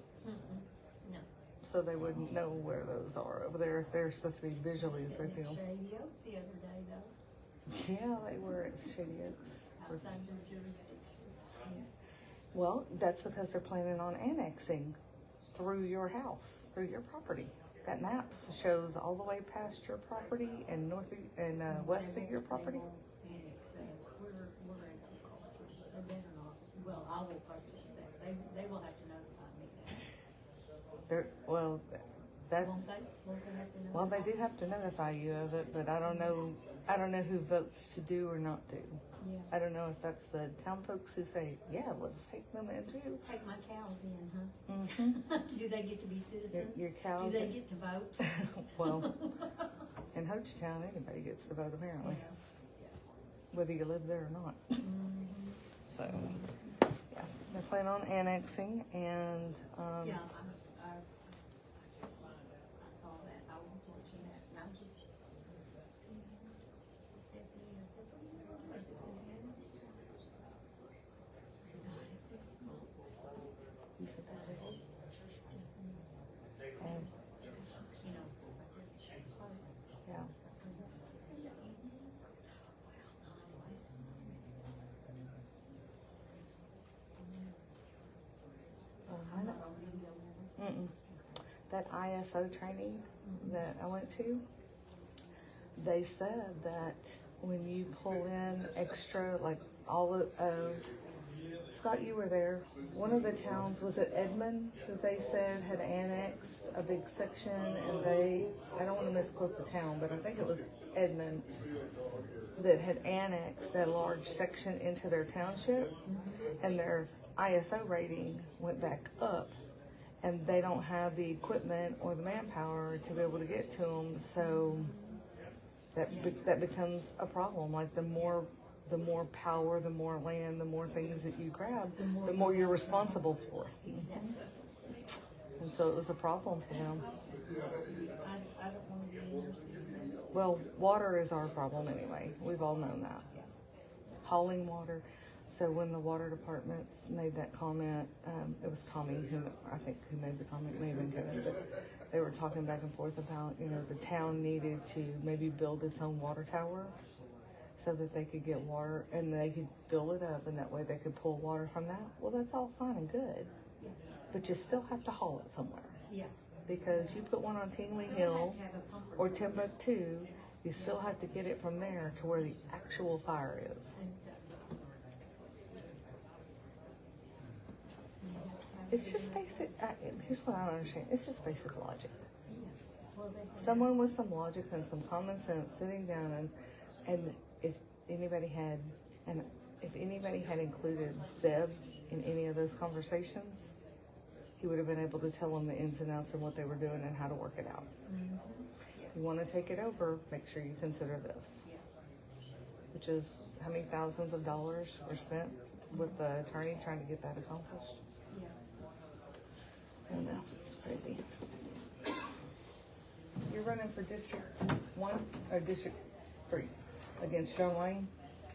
No. So they wouldn't know where those are over there if they're supposed to be visually Sitting at visible. Shady Oaks the other day, though. Yeah, they were at Shady Oaks. outside their jurisdiction. Well, that's because they're planning on annexing through your house, through your property. That map shows all the way past your property and west of your property. They won't annex us. We're agriculture, but they better not. Well, I will protest that. They will have to notify me that. Well, that's, Won't they? Won't they have to notify? well, they do have to notify you of it, but I don't know who votes to do or not do. Yeah. I don't know if that's the town folks who say, yeah, let's take them in too. Take my cows in, huh? Mm-hmm. Do they get to be citizens? Your cows Do they are- get to vote? Well, in Hochtown, anybody gets to vote apparently, Yeah. whether you live there or not. Mhm. So, yeah, they plan on annexing and, Yeah, I saw that. I was watching that and I just. Stephanie, I said, "What do you want? It's in Hannah." God, if they smoke. you said that, Stephanie. and, Because she's, you know, close. yeah. I'm not on video now. Mm-mm. That ISO training that I went to, they said that when you pull in extra, like all of, Scott, you were there. One of the towns, was it Edmond, that they said had annexed a big section, and I don't want to misquote the town, but I think it was Edmond that had annexed a large section into their township, and their ISO rating went back up, and they don't have the equipment or the manpower to be able to get to them, so that becomes a problem. Like the more power, the more land, the more things that you grab, the more you're responsible for. And so it was a problem for them. I don't want to be in your city. Well, water is our problem anyway. We've all known that. Hauling water. So when the water departments made that comment, it was Tommy who made the comment, maybe Kevin, but they were talking back and forth about, the town needed to maybe build its own water tower so that they could get water and they could fill it up, and that way they could pull water from that. Well, that's all fine and good, but you still have to haul it somewhere. Yeah. Because you put one on Tingley Hill or Timbuktu, you still have to get it from there to where the actual fire is. It's just basic, here's what I don't understand, it's just basic logic. Someone with some logic and some common sense sitting down and if anybody had included Zeb in any of those conversations, he would have been able to tell them the ins and outs of what they were doing and how to work it out. If you want to take it over, make sure you consider this. Which is how many thousands of dollars were spent with the attorney trying to get that accomplished. I don't know, it's crazy. You're running for District 1 or District 3 against John Wayne?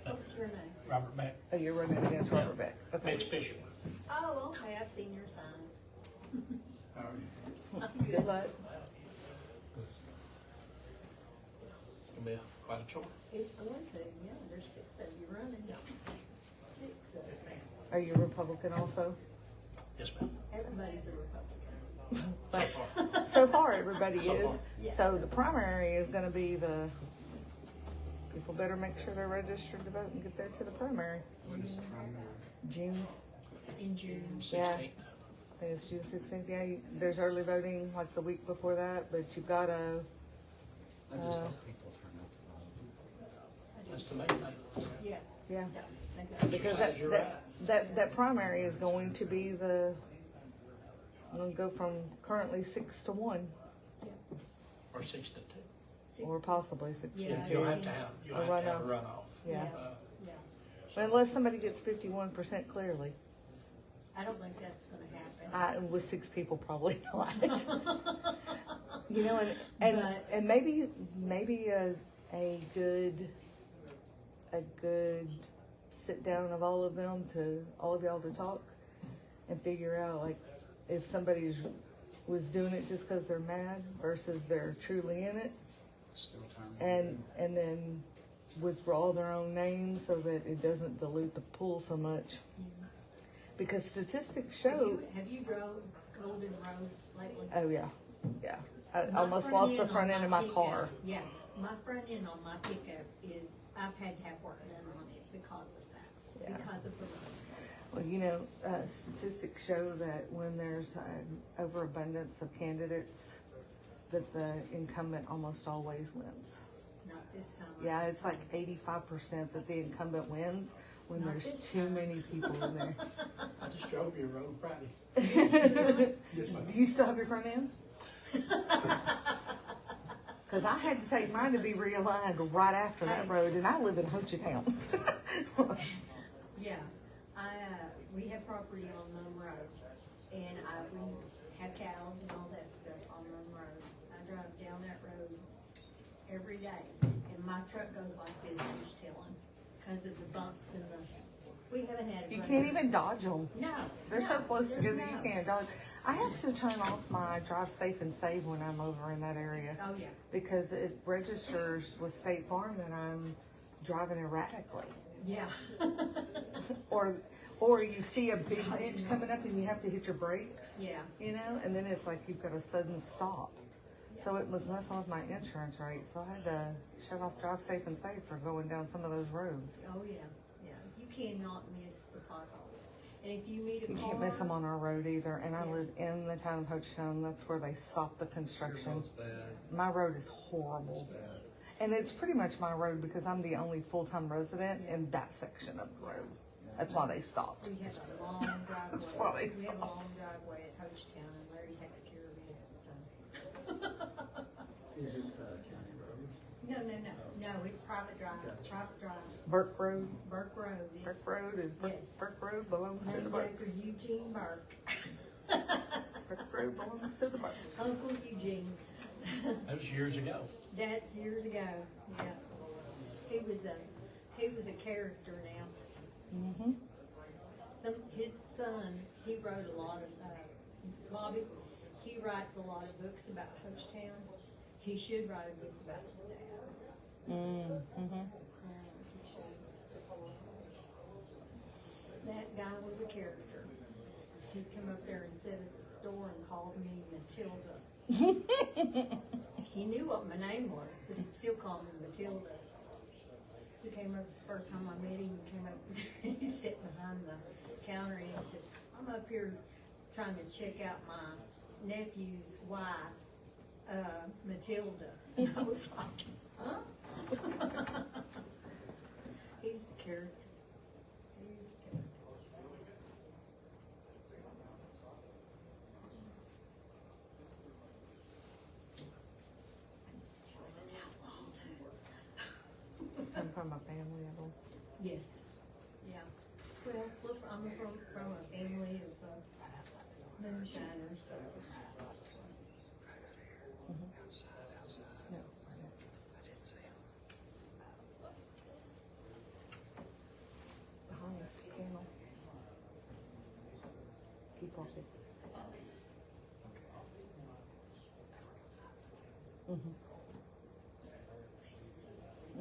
What's your name? Robert Beck, Oh, you're running against Robert Beck. Okay. Mitch Bishop. Oh, okay, I've seen your signs. Good luck. It'll be quite a chore. It's going to, yeah, there's 6 of you running. 6 of them. Are you a Republican also? Yes, ma'am. Everybody's a Republican. But so far, everybody So is. far. Yeah. So the primary is gonna be people better make sure they're registered to vote and get there to the primary. When is primary? June, In June. 16th. I think it's June 16th. Yeah, there's early voting like the week before that, but you gotta, I just thought people turn out to vote. That's the main thing. Yeah. yeah. They got- Because Exercise your right. that primary is going to be gonna go from currently 6 to 1, Or 6 to 2. or possibly 6 to 2. Yeah. You'll have to have a runoff. Yeah. Yeah. Unless somebody gets 51% clearly. I don't think that's gonna happen. With 6 people, probably not. But- and maybe a good sit down of all of them all of y'all to talk and figure out like if somebody was doing it just because they're mad versus they're truly in it, Still time. and then withdraw their own name so that it doesn't dilute the pool so much. Because statistics show, Have you drove Golden Roads lately? oh yeah, yeah. I My almost front lost the on front end of my pickup- car. Yeah, my front end on my pickup is, I've had to have work done on it because of that, Yeah. because of the roads. Well, you know, statistics show that when there's an overabundance of candidates, that the incumbent almost always wins. Not this time. Yeah, it's like 85% that the incumbent wins when Not there's this too time. many people in there. I just drove your road Friday. Yes, ma'am. Do you still have your front end? Cause I had to take mine to be realigned right after that road, and I live in Ho Chi Town. Yeah, we have property on Lone Road, and we have cows and all that stuff on Lone Road. I drive down that road every day, and my truck goes like this, just telling, because of the bumps and we haven't had. You can't even dodge them. No. They're so close there's together no. you can't dodge. I have to turn off my drive safe and save when I'm over in that area. Oh, yeah. Because it registers with State Farm that I'm driving erratically. Yeah. Or you see a big ditch coming up and you have to hit your brakes. Yeah. You know, and then it's like you've got a sudden stop. So it was messing with my insurance rate, so I had to shut off drive safe and save for going down some of those roads. Oh, yeah, yeah. You cannot miss the potholes. And if you meet a You car. can't miss them on our road either, and I Yeah. live in the town of Ho Chi Town, that's where they stop the construction. My road is horrible. And it's pretty much my road because I'm the only full-time resident in that section of the road. That's why they stopped. We have a long driveway. That's why they We have a stopped. long driveway at Hochtown, and Larry takes care of it, so. Is it county road? No, it's private drive, private drive. Burke Road, Burke Road is. Burke Road is, Yes. Burke Road belongs to the Named Burke. after Eugene Burke. Burke Road belongs to the Burke. Uncle Eugene. That was years ago. That's years ago, yeah. He was a character now. Mm-hmm. His son, he wrote a lot of, Bobby, he writes a lot of books about Hochtown. He should write a book about his dad. Mm-hmm. He should. That guy was a character. He'd come up there and sit at the store and called me Matilda. He knew what my name was, but he'd still call me Matilda. He came up the first time I met him, he came up there and he sat behind the counter and he said, I'm up here trying to check out my nephew's wife, Matilda. And I was like, huh? He's the character. He's the character. He was an outlaw too. I'm from a family of them. Yes, yeah. Well, I'm from a family of moonshiners, so. No. Behind this panel. Keep walking. Mm-hmm.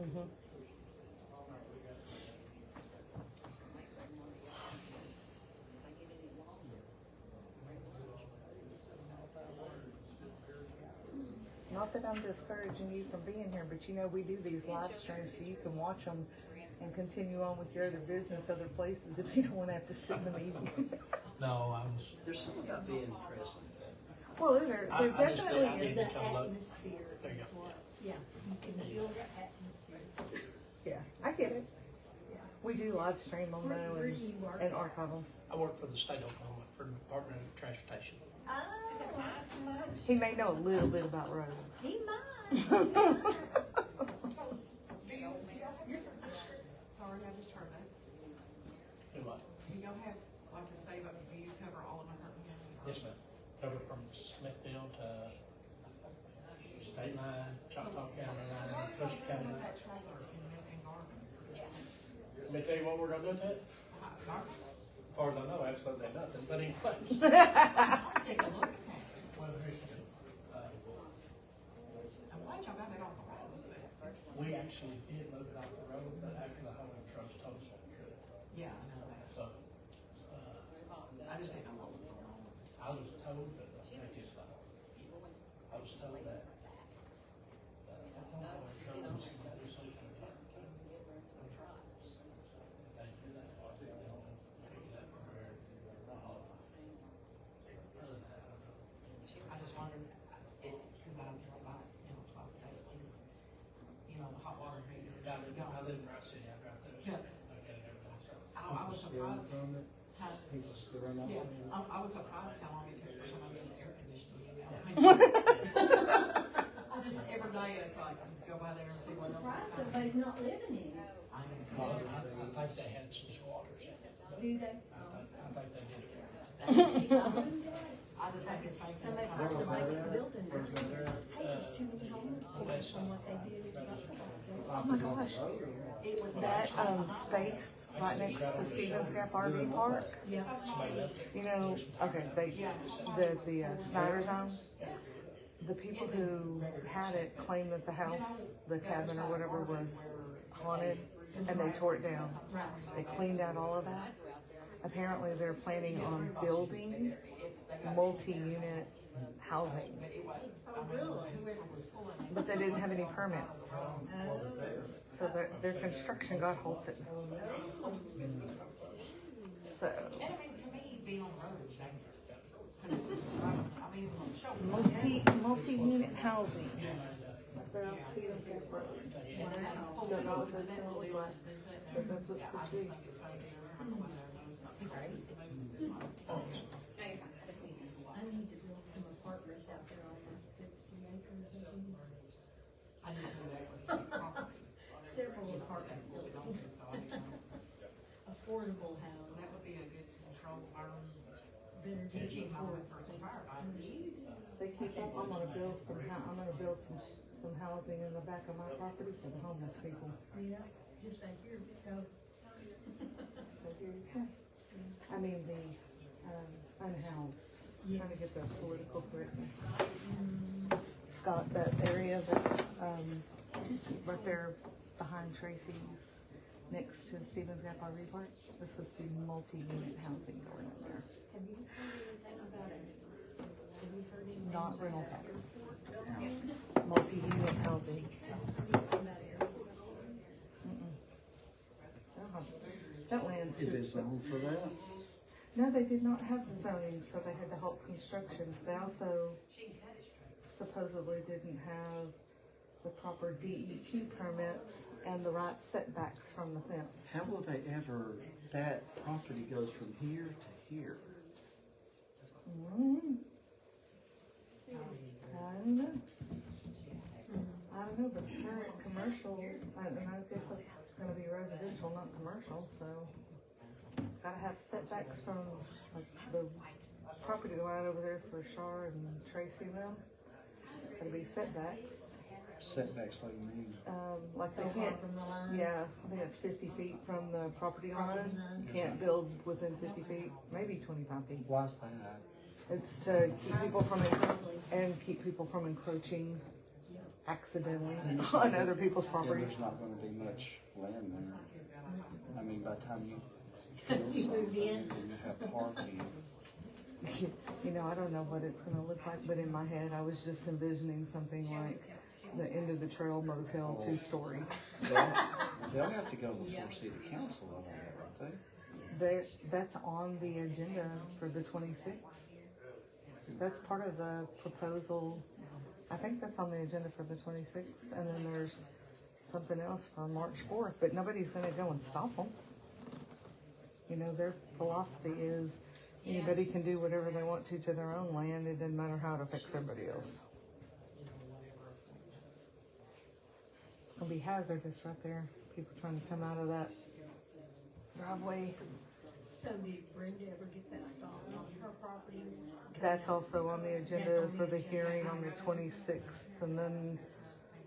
Mm-hmm. Not that I'm discouraging you from being here, but you know, we do these live streams so you can watch them and continue on with your other business, other places, if you don't wanna have to sit in the meeting. No, I was, There's something about being present. Well, there I just definitely did- I is. did. The Come look. atmosphere There you is go. what, yeah, you can feel the atmosphere. Yeah, I get it. Yeah. We do live stream them Where though do you work? and archive them. I work for the state of Oklahoma, for the Department of Transportation. Oh, He may know a little bit about roads. he might. Sorry, I just heard that. Do what? Do y'all have, like a state, do you cover all of McCartney County? Yes, ma'am. Covered from Smithfield to state line, Choctaw County line, Custer County line. That trailer in Garvin. Let me tell you what we're gonna do to it. As far as I know, absolutely nothing, but anyways. I'll take a look at it. I'm glad y'all got it off the road, but We actually did move it off the surprised. How, People still run out. yeah, I was surprised how long it took for somebody to get the air conditioning unit. I just, every day it's like, go by there and see what else is Surprised coming. somebody's not living in it. I know. I think they had some squatters in it. Do they? I think they did it. I just think it's fake. Somebody I probably was make like, a building there. Hey, there's too many homeless people from what they did. Oh my gosh, it was that, natural. space right next to Stevens Gap RV Park, Yeah. you know, okay, the Snyder Zone, the people who had it claimed that the house, the cabin or whatever was haunted, and they tore it down. They cleaned out all of that. Apparently, they're planning on building multi-unit housing, but they didn't have any permits. So their construction got halted. So, And I mean, to me, being on the road is dangerous. I mean, it was on the show. multi-unit housing. They're on Stevens Gap Road. Don't know what that's gonna look like, but that's what's Yeah, I supposed to just be. think it's funny that everyone over there knows something. It's just moved. I need to build some apartments out there on my 60 acres of these. I just knew that was state property. Several apartment buildings, So I didn't know. affordable housing. That would be a good control arm Better than teaching moment for affordable. some firefighters. They keep up, I'm gonna build some housing in the back of my property for the homeless people. Yeah, just like here, go. So here you go. I mean, the, unhoused, trying to get the political correctness. Scott, that area that's, right there behind Tracy's, next to Stevens Gap RV Park, this was supposed to be multi-unit housing going in there. Have you heard anything about it? Have you heard anything? Not rental about cabins. airport? Multi-unit housing. Anything about airport? That land's. Is it zoned for that? No, they did not have the zoning, so they had to halt construction. They also supposedly didn't have the proper DEQ permits and the right setbacks from the fence. How will they ever, that property goes from here to here? I don't know. I don't know, but the current commercial, and I guess that's gonna be residential, not commercial, so. Gotta have setbacks from, like, the property line over there for Shar and Tracy and them. Gotta be setbacks. Setbacks, what do you mean? Like they So far can't, from the line? yeah, I think it's 50 feet from the property line. Can't build within 50 feet, maybe 25 feet. Why's that? It's to keep people from, keep people from encroaching accidentally on other people's And property. there's not gonna be much land there. I mean, by the time you build You something, move in. and you have parking. You know, I don't know what it's gonna look like, but in my head, I was just envisioning something like the end of the trail motel, 2-story. They'll have to go before city council on that, won't they? That's on the agenda for the 26th. That's part of the proposal. I think that's on the agenda for the 26th, and then there's something else for March 4th, but nobody's gonna go and stop them. You know, their philosophy is anybody can do whatever they want to their own land. It doesn't matter how it affects everybody else. It's gonna be hazardous right there. People trying to come out of that driveway. So did Brenda ever get that stopped on her property? That's also on the agenda for the hearing on the 26th, and then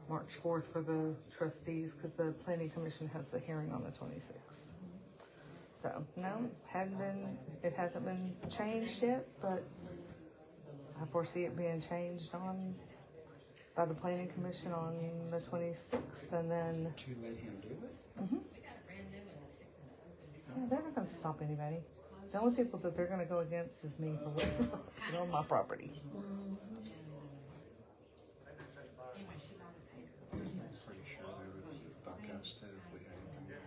March 4th for the trustees, because the planning commission has the hearing on the 26th. So, no, it hasn't been changed yet, but I foresee it being changed by the planning commission on the 26th, and then, To let him do it? yeah, they're not gonna stop anybody. The only people that they're gonna go against is me for what on my property. I'm pretty sure they would buck us too if we had anything going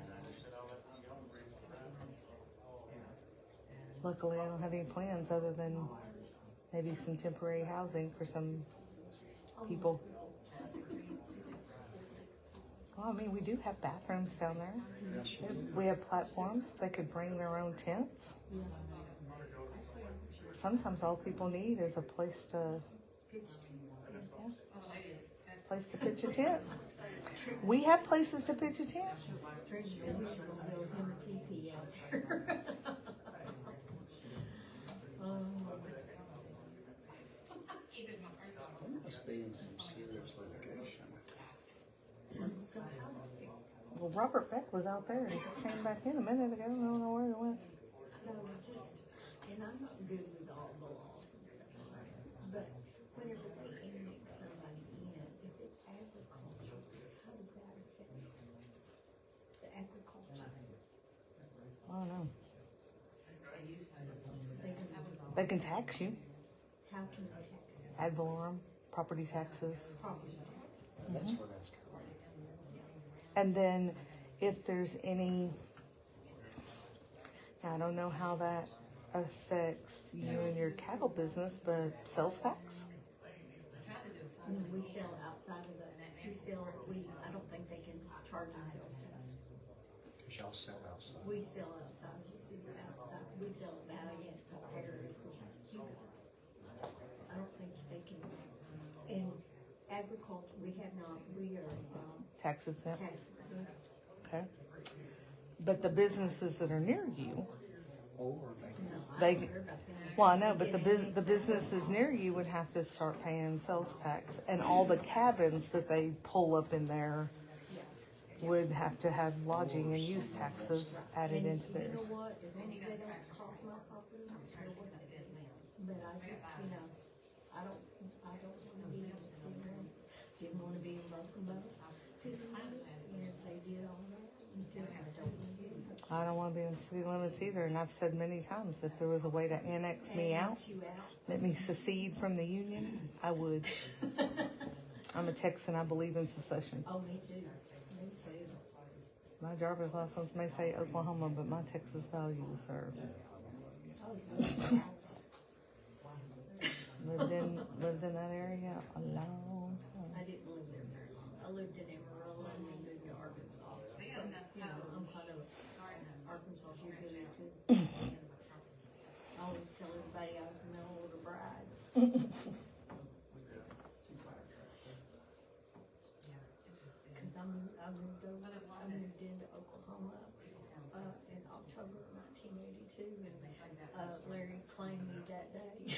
on. Luckily, I don't have any plans other than maybe some temporary housing for some people. Well, I mean, we do have bathrooms down there. Yes, you do. We have platforms. They could bring their own tents. Sometimes all people need is a place to, place to pitch a tent. We have places to pitch a tent. Tracy said we was gonna build him a teepee out there. They must be in some serious litigation. So how, Well, Robert Beck was out there. He just came back in a minute ago. I don't know where he went. so just, and I'm not good with all the laws and stuff like this, but whenever they annex somebody in, if it's agriculture, how does that affect the agriculture? I don't know. They They can tax you. how can they tax it? Ad valorem, property taxes. Property taxes. That's where that's coming. And then if there's any, I don't know how that affects you and your cattle business, but sales tax? When we sell outside of the, I don't think they can charge us sales tax. Cause y'all sell outside. We sell outside of the city, outside, we sell Valiant, Paris, Hugo. I don't think they can, in agriculture, we are, Tax exempt? tax exempt. Okay. But the businesses that are near you, Or No, I They- don't care about them. well, I know, but the businesses near you would have to start paying sales tax. And all the cabins that they pull up in there would have to have lodging and use taxes added into And theirs. you know what, as long as they don't cross my property, I don't care what they do. But I just, I don't wanna be in the city limits, didn't wanna be in Broken Bow city limits, if they did all that, I don't wanna be in that. I don't wanna be in city limits either, and I've said many times, if there was a way to annex me out, Annex you out. let me secede from the union, I would. I'm a Texan, I believe in secession. Oh, me too, me too. My driver's license may say Oklahoma, but my Texas values are, I was born in Dallas. lived in that area a long time. I didn't live there very long. I lived in Amarillo and then moved to Arkansas. So, I'm kind of Arkansas hillbilly too. I always tell everybody I was an older bride. Cause I moved into Oklahoma, in October of 1982 and, Larry claimed me that day.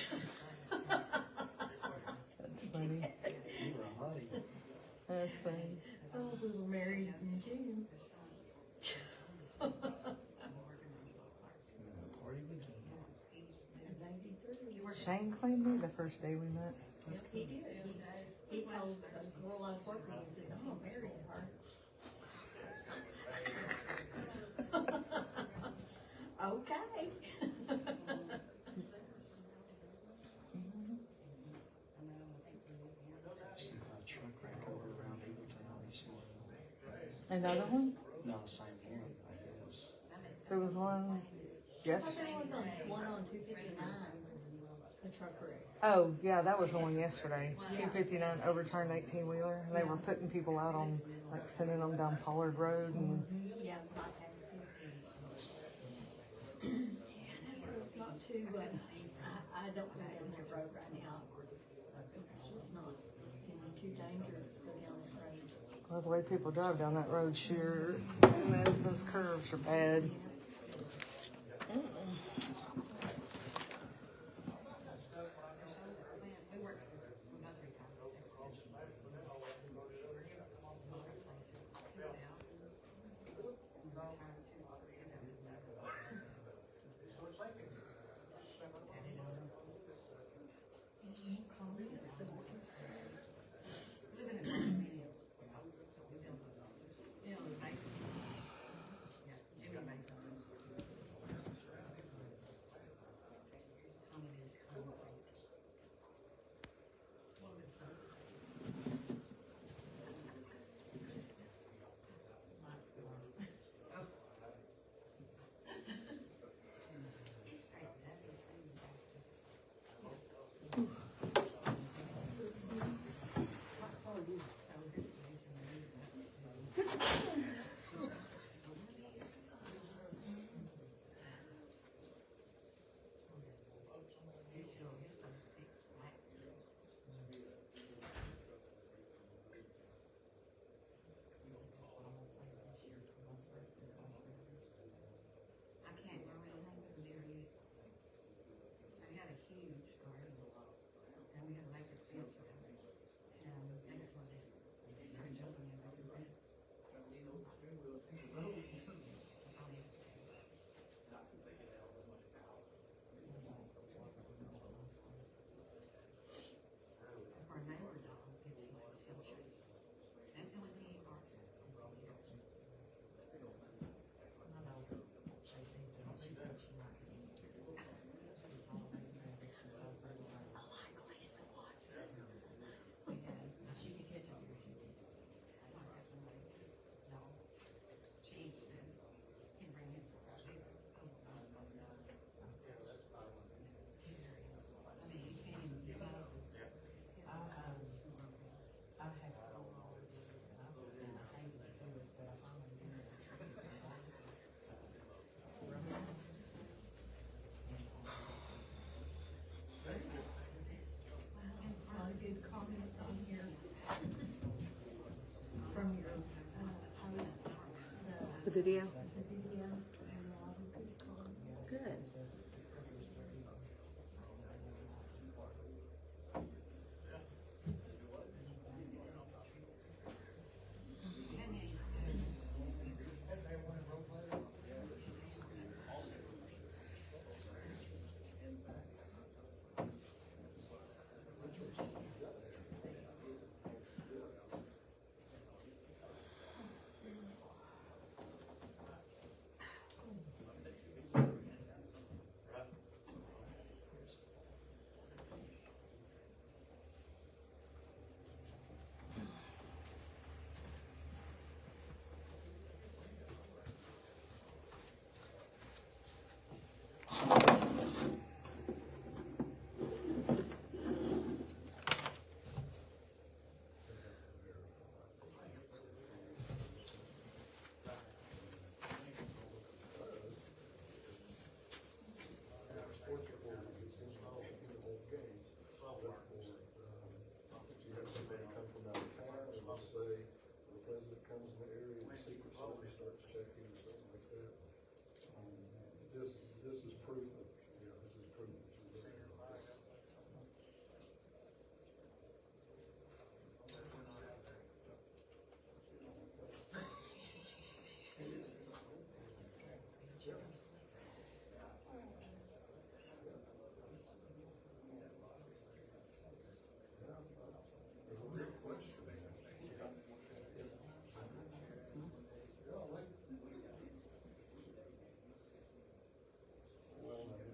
That's funny. you were a hottie. That's funny. Oh, we were married in June. And the party began. In 83. Shane claimed me the first day we met. He did. He told the girl I was working with, he says, I'm gonna marry her. Okay. Some kind of truck ran over around Eagletown this morning. Another one? No, same hearing, I guess. There was one, yes? I thought there was one on 259, the truck wreck. Oh, yeah, that was the one yesterday. 259 overturned 18-wheeler, and they were putting people out on, like, sending them down Pollard Road and, Yeah, my accident. Yeah, that road's not too, I don't go down that road right now. It's just not, it's too dangerous to go down that road. well, the way people drive down that road, sure, and those curves are bad. video? The video, and a lot of good comments. Good. Sports report, it's installed in the whole game. Therefore, if you have somebody come from out of town, and let's say the president comes in the area, the Secret Service starts checking or something like that. This is proof that, this is proof that you're living in the state. There's a real question. Well,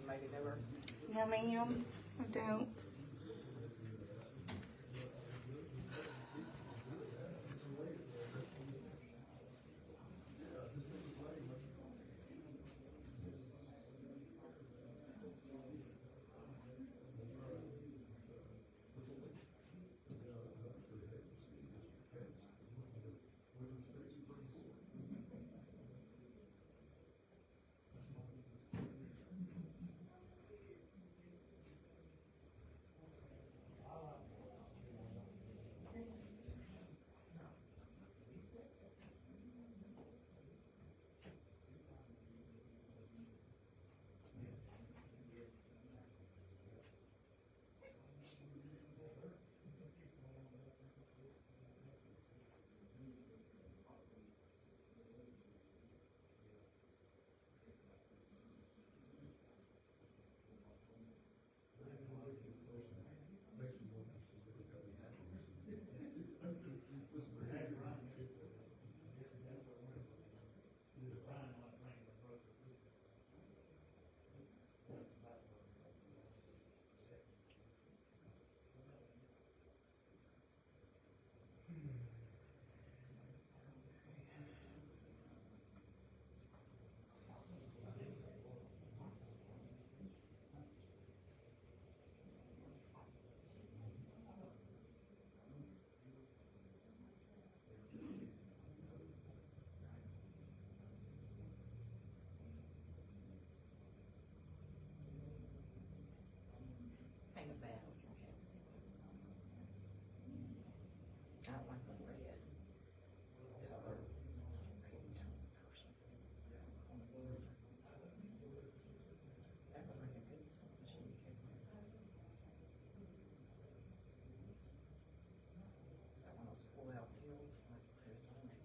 maybe know her. No, ma'am, I don't. Hang a bad with your head. I don't like the red color. Red tone person. That would make a good sewing machine. So one of those pull-out heels, I can put it on it.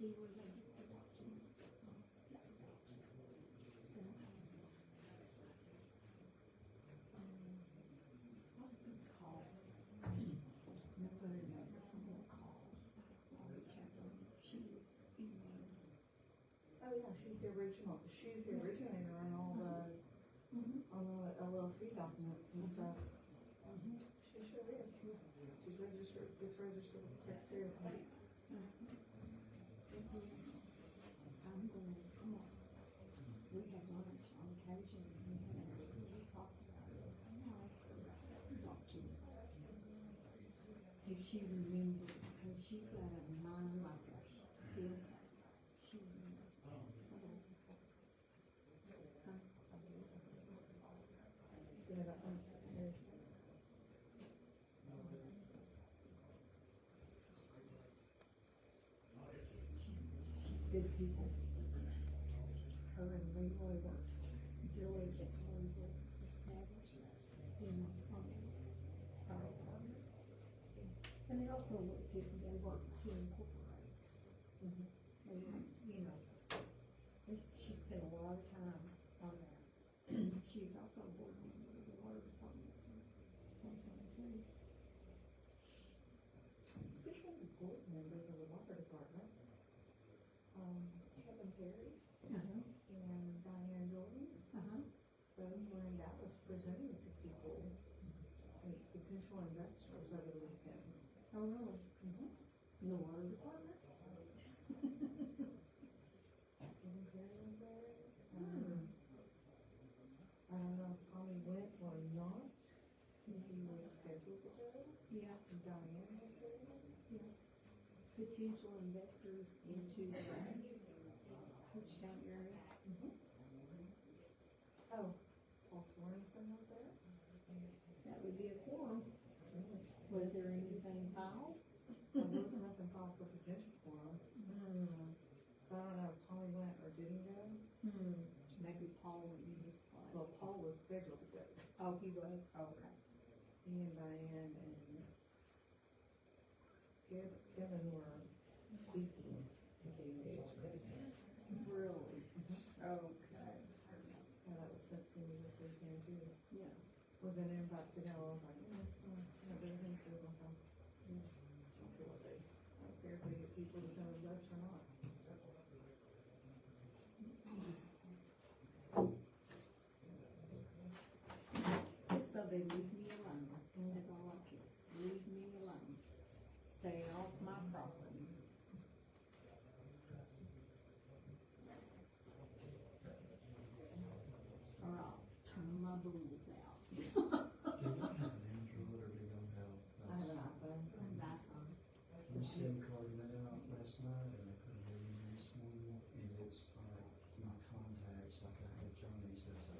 See where they get the watching. What's it called? No, but it was something called. She's in there. Oh, yeah, she's the originator on all the, on all the LLC documents and stuff. She sure is. She's registered, it's registered with Secretary of State. I'm going to come on. We had lunch on occasion and we talked about it. I asked her not to. If she remembers, because she's got a mind like a steel. She remembers. people. Her and Leroy were diligently established in, our department. And they also looked at, they worked to incorporate. And, you know, she spent a lot of time on that. She's also a board member of the water department for some time too. Speaking of board members of the water department, Kevin Terry and Diane Jordan, both were in Dallas presenting to people, potential investors over the weekend. Oh, really? In the water department? Kevin Terry was there. I don't know if Tommy went or not. He was scheduled to go. Yeah. Diane was there. Yeah. Potential investors into the Hochtown area. Oh, Paul Sorensen was there? That would be a quorum. Was there anything filed? There was nothing filed for potential quorum. So I don't know if Tommy went or didn't go. Maybe Paul went in his place. Well, Paul was scheduled to go. Oh, he was? Okay. He and Diane and Kevin were speaking at the engagement. Really? Okay. Yeah, that was sent to me this weekend too. Yeah. With an invite to go, I was like, everything's good with them. I don't care what they, I don't care if they get people to come invest or not. So they leave me alone, that's all I care, leave me alone, stay off my property. Or I'll turn my boots out. Do you have an Android or do you have? I have an iPhone. My SIM card went out last night and I put it in this morning and it's like my contacts, like I had Johnny's as a.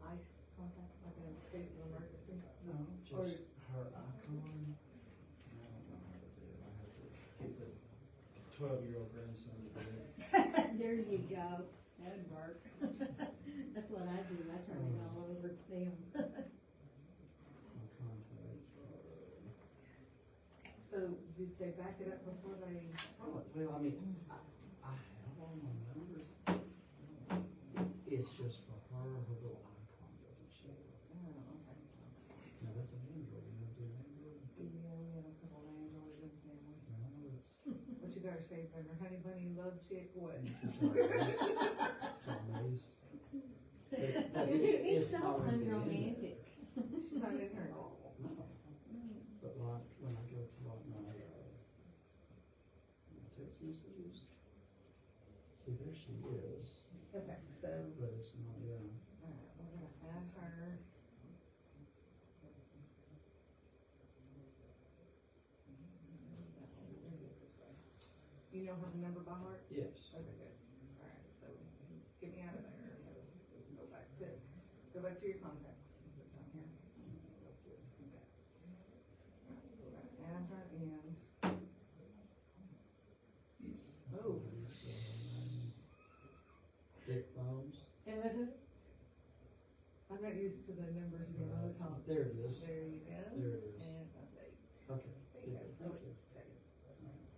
ICE contact, like in case of emergency. No, Or- just her icon. I don't know how to do it. I have to get the 12-year-old grandson to do it. There you go, that'd work. That's what I do, I turn it all over to them. My contacts. So did they back it up before they? Well, I mean, I have all my numbers. It's just for her little icon doesn't show. Oh, okay. Now that's an Android, you know, do an Android? Yeah, we have a couple of Androids in the family. No, it's. What you gotta say, from her honey bunny love chick, what? Johnny's. It's so already in there. unromantic. She's not in her. No, but like, when I go to like my text messages, see, there she is, Okay, so, but it's not, yeah. alright, we're gonna add her. You know her number by heart? Yes. Okay, good. Alright, so get me out of there. Let's go back to your contacts. Is it down here? Okay. Alright, so we're gonna add her in. Oh. Dick bombs. I'm not used to the numbers being on the top. There it is. There you go. There it is. And update. Okay. There you Good, go. thank you. Second.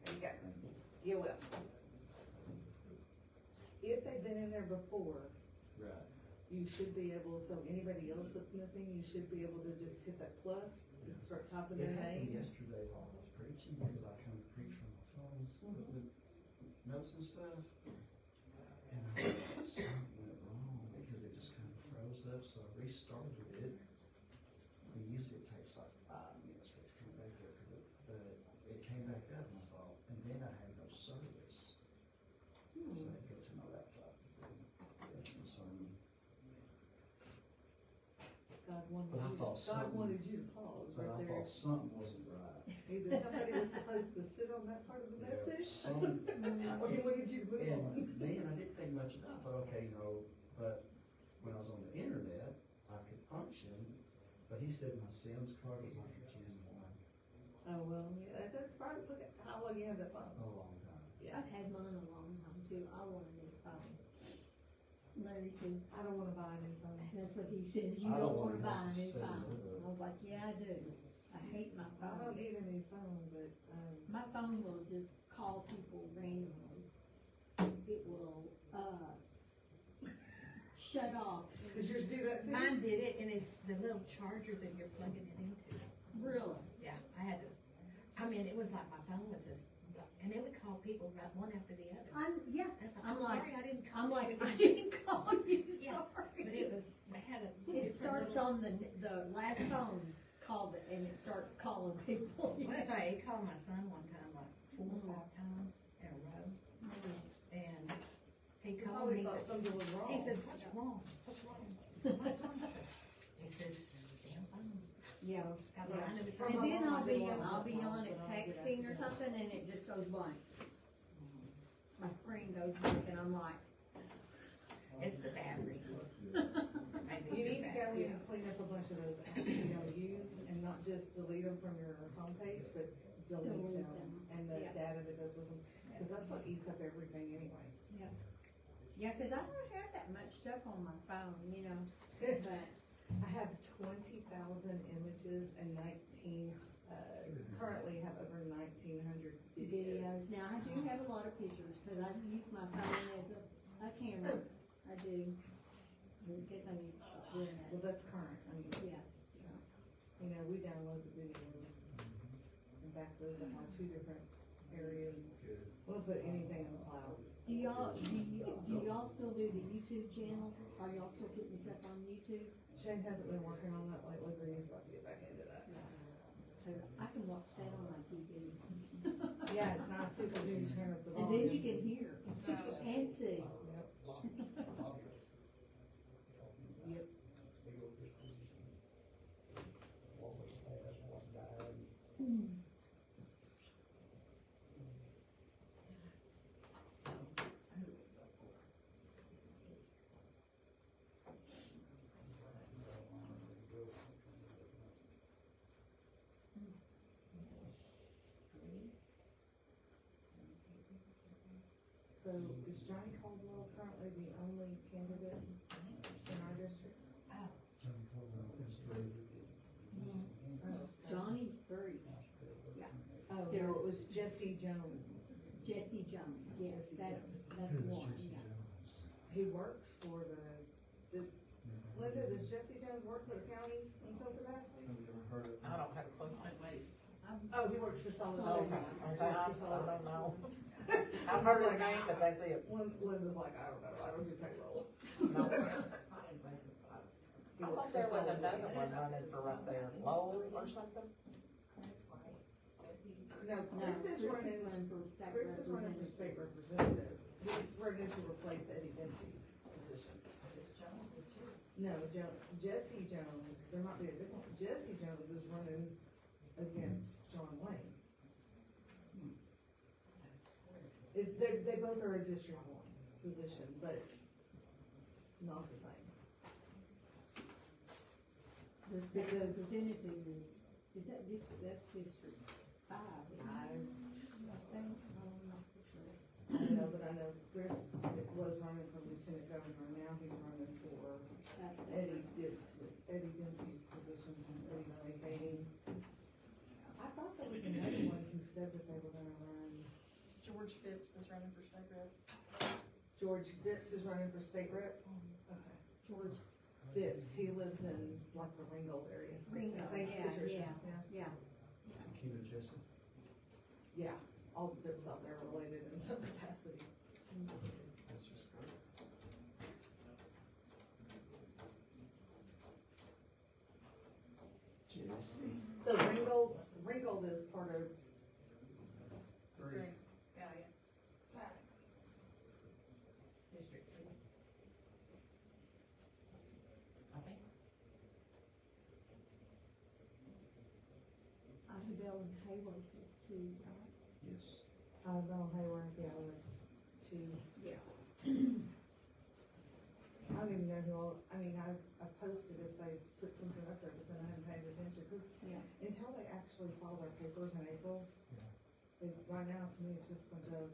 There you go. You're welcome. If they've been in there before, Right. you should be able, so anybody else that's missing, you should be able to just hit that plus and start typing It their happened name. yesterday while I was preaching, because I kind of preach from my phones with notes and stuff. And I thought something went wrong because it just kind of froze up, so I restarted it. And usually it takes like 5 minutes for it to come back up, but it came back up and I thought, and then I had no service. So I had to go to my laptop. So, God wanted But I you, thought God something- wanted you to pause but right I there. thought something wasn't right. Either somebody was supposed to sit on that part of the Yeah, message, some- or he wanted you to move on. And then I didn't think much about it. I thought, okay, you know, but when I was on the internet, I could function, but he said my SIMS card was like a Gen 1. Oh, well, yeah, that's probably, look at how long you have that phone. A long time. I've had mine a long time too, I want a new phone. Larry says, I don't wanna buy a new phone. that's what he says, you I don't don't wanna wanna buy a have to new set it phone. up. I was like, yeah, I do, I hate my I don't phone. need a new phone, but, My phone will just call people randomly. It will, shut off. does yours do that too? Mine did it, and it's the little charger that you're plugging it into. Really? Yeah, I had to, I mean, it was like my phone was just, and it would call people right one after the other. Yeah, I'm like, sorry, I didn't call I'm like, you. I didn't call you, Yeah, sorry. But it was, they had a. It starts on the last phone called it, and it starts calling people. What if he called my son one time, like 4 or 5 times in a row, and he called Probably me, thought something was wrong. he said, what's wrong? What's wrong? What's wrong? He says, damn phone. Yeah. Got behind him. And then I'll be on it texting or something, and it just goes blank. My screen goes blank, and I'm like, It's the battery. Maybe You your need to go battery. in and clean up a bunch of those apps you don't use, and not just delete them from your homepage, but delete Delete them, them. and the Yeah. data that goes with them, cause that's what eats up everything anyway. yeah, cause I don't have that much stuff on my phone, you know, but, I have 20,000 images and currently have over 1,900 videos. videos. Now, I do have a lot of pictures, cause I use my phone as a camera, I do. I guess I need to stop doing that. Well, that's current, I mean, Yeah, you know, we download the videos and back those up on 2 different areas. We don't put anything in the cloud. do y'all still do the YouTube channel? Are y'all still putting stuff on YouTube? Shane hasn't been working on that lately, but he's about to get back into that. Cause I can watch that on my TV. Yeah, it's nice too, cause then you turn up the And volume. then you can hear and see. Yep. So is Johnny Caldwell currently the only candidate in our district? Johnny Caldwell is 3. Johnny's 3. Oh, well, it was Jesse Jones. Jesse Jones, yes, that's Who is one, Jesse yeah. Jones? He works for Linda, does Jesse Jones work for the county in some capacity? Have you ever heard of I don't have a clue. Oh, he works for Solid Solid Waste. Waste. He Okay, works I for Solid don't Waste. know. I've heard his name, but that's it. Linda's like, I don't know, I don't do payroll. No. He I works thought for there was Solid another Waste. one running for right there, Lowell or something. No, No, Chris is running, for state Chris is running for representative. state representative. He's running to replace Eddie Dempsey's position. No, Jesse Jones, there might be a different, Jesse Jones is running against John Wayne. They both are a District 1 position, but not the same. The state representative is that district, that's District 5, isn't it? I think, I'm not for sure. I know, but I know Chris was running for lieutenant governor, now he's running for That's Eddie Dempsey's position since Eddie's vacating. I thought there was another one who said that they were gonna run. George Phipps is running for state rep. George Phipps is running for state rep? Okay. George Phipps, he lives in like the Ringgold area. Ringo, Thanks, yeah, Patricia. yeah. Keena Jessup? Yeah, all the Phipps out there are related in some capacity. That's just great. Jesse. So Ringgold is part of, 3. District 2. I think. Isabel and Hayworth is 2, right? Yes. Bill Hayward, yeah, that's 2. Yeah. I don't even know who all, I mean, I posted if they put something up there, but then I haven't paid attention, cause Yeah. until they actually file their papers in April, Yeah. right now, to me, it's just a bunch of,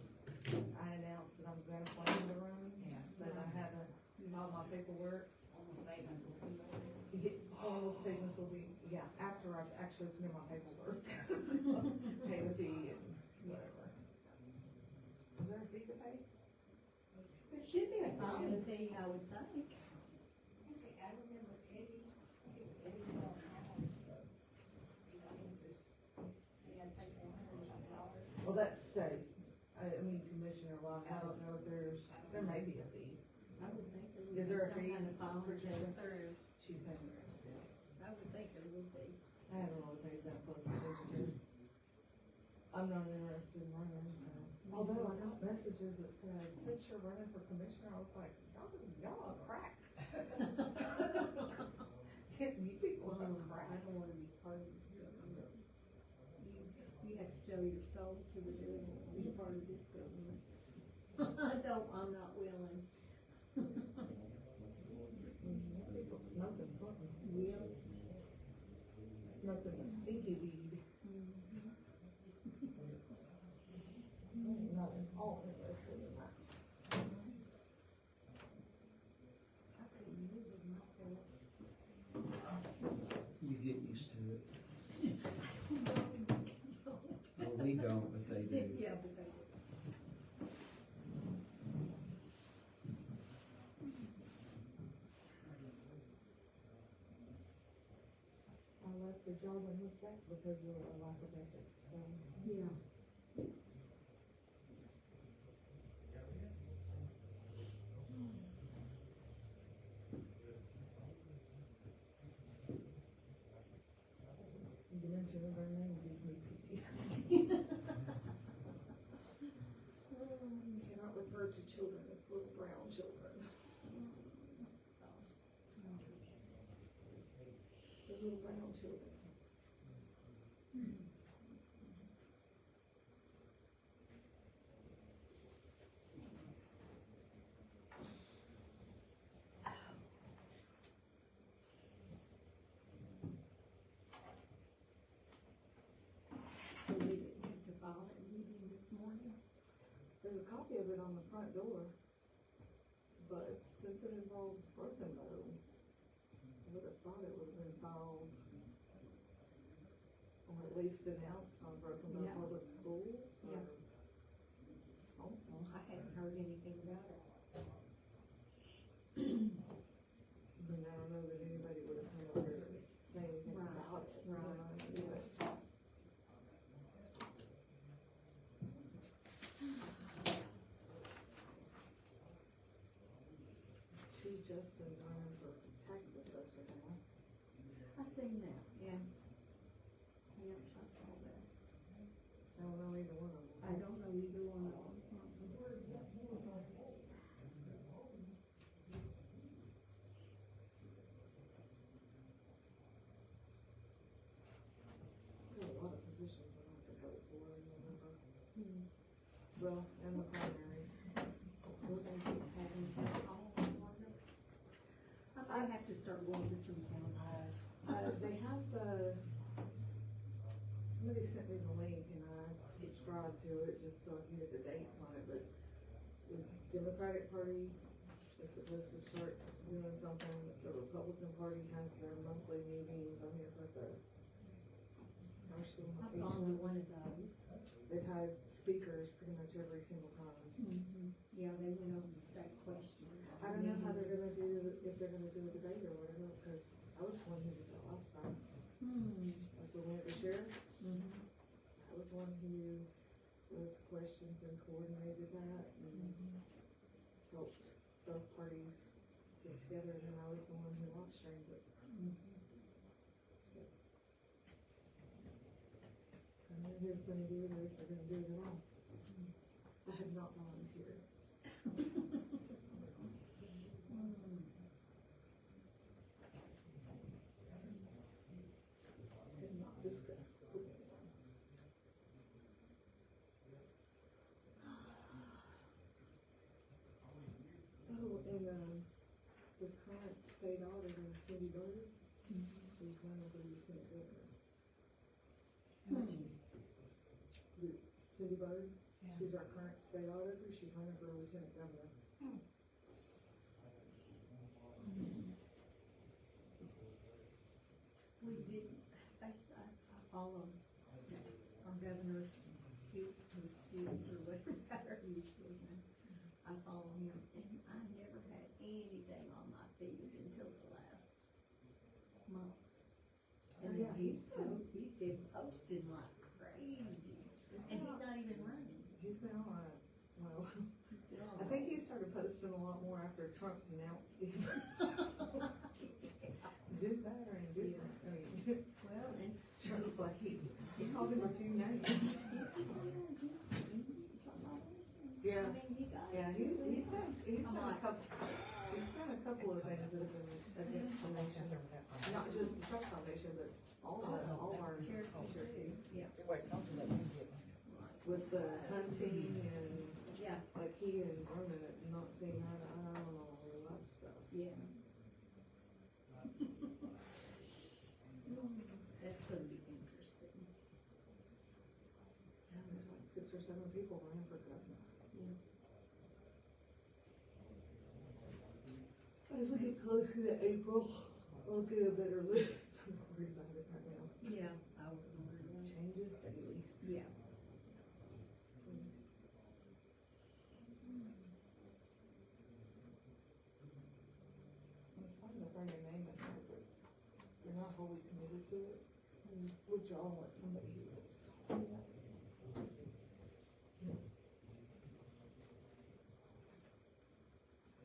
I announced that I'm gonna plan to run, Yeah. but I haven't, all my paperwork. Almost statements will be over there. You get, all those statements will be, yeah, after I've actually put in my paperwork. Pay the fee and whatever. Is there a fee to pay? There should be a filing fee, I would think. I remember Eddie, Eddie told Howard, he had to pay $400. Well, that's state. I mean, commissioner wise, I don't know if there may be a fee. I would think there would Is be there a some fee? kind of filing Patricia? fee. There is. She's saying there is, yeah. I would think there would be. I haven't really paid that close attention to it. I'm not interested in running, so. Although I got messages that said, since you're running for commissioner, I was like, y'all are crack. You people are crack. I don't wanna be part of this government. You have to sell your soul to the devil to be part of this government. I'm not willing. People smoking something. Yeah. Smoking the stinky weed. Not at all interested in that. I couldn't live with myself. You get used to it. Well, we don't, but they do. Yeah, but they do. I left the job and moved back because of a lack of ethics, so. Yeah. The mention of her name gives me PTSD. You cannot refer to children as little brown children. The little brown children. So we didn't have to file that meeting this morning? There's a copy of it on the front door, but since it involved Broken Bow, I would have thought it would have been filed, or at least announced on Broken Bow Yeah. Public Schools, or Yeah. something. I hadn't heard anything about it. But I don't know that anybody would have come over to say anything Right, about it. right. But she's just in time for tax assessor now. I seen that, yeah. Yep, I saw that. I don't know either one of them. I don't know either one of them. Got a lot of positions I have to vote for in November. Hmm. Well, and the primaries. Will they be having town halls, I wonder? I have to start going to some town halls. They have somebody sent me the link and I subscribed to it just so I can get the dates on it, but the Democratic Party is supposed to start doing something. The Republican Party has their monthly meetings. I think it's like the National. I've gone to one of those. They've had speakers pretty much every single time. Mm-hmm. Yeah, they went over the state questions. I don't know how they're gonna do, if they're gonna do a debate or whatever, because I was the one who did that last time. Like the one at the sheriff's, Mm-hmm. I was the one who wrote the questions and coordinated that and helped both parties get together, and then I was the one who live streamed it. And then who's gonna do it, or if they're gonna do it at all. I have not volunteered. Did not discuss with anyone. Oh, and, the current state auditor, Cindy Burger, is one of the lieutenant governors. Cindy Bird. She's our current state auditor, she's running for lieutenant governor. We did, I follow our governor's students or whatever usually. I follow him, and I never had anything on my feed until the last month. And Oh, yeah, he's been posting like crazy, and he's not even running. He's been all right. Well, He's been all I think he started posting a lot more after Trump announced him. Did that or did that? I mean, Well, and Trump's like, he called him a few names. Yeah, I mean, you got. yeah, he's done a couple of things that have been against the nation. Not just the Trump Foundation, but all our Cherokee, yeah. with the hunting and Yeah, like he and Norman have not seen eye to eye on a lot of stuff. yeah. That's gonna be interesting. Yeah, there's like 6 or 7 people running for governor. Yeah. As we get closer to April, I'll get a better list. I'm not worried about it right now. Yeah, I would wonder that. Changes daily. Yeah. It's fine to throw your name in there, but you're not wholly committed to it. Would y'all let somebody who is?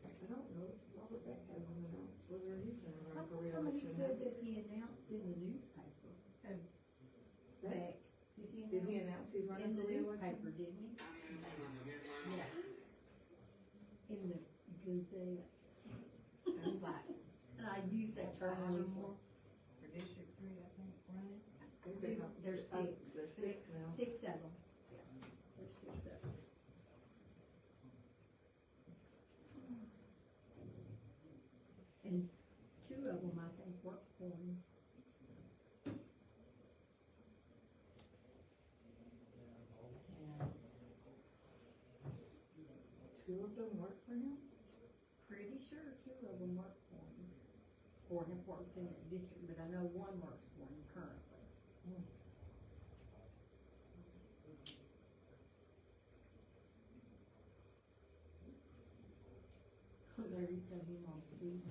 I don't know, Robert Beck hasn't announced whether he's gonna I run for thought somebody reelection. said that he announced in the newspaper. Beck? Did Did he announce he's running in for the reelection? newspaper, didn't he? Yeah. In the Gazette. And I use that term loosely. For District 3, I think, running. They've been up- There's up- six. There's 6 now. 6 of them. Yeah, there's 6 of them. And 2 of them, I think, work for him. Two of them work for him? Pretty sure 2 of them work for him. Or have worked in that district, but I know one works for him currently. Larry said he wants speed.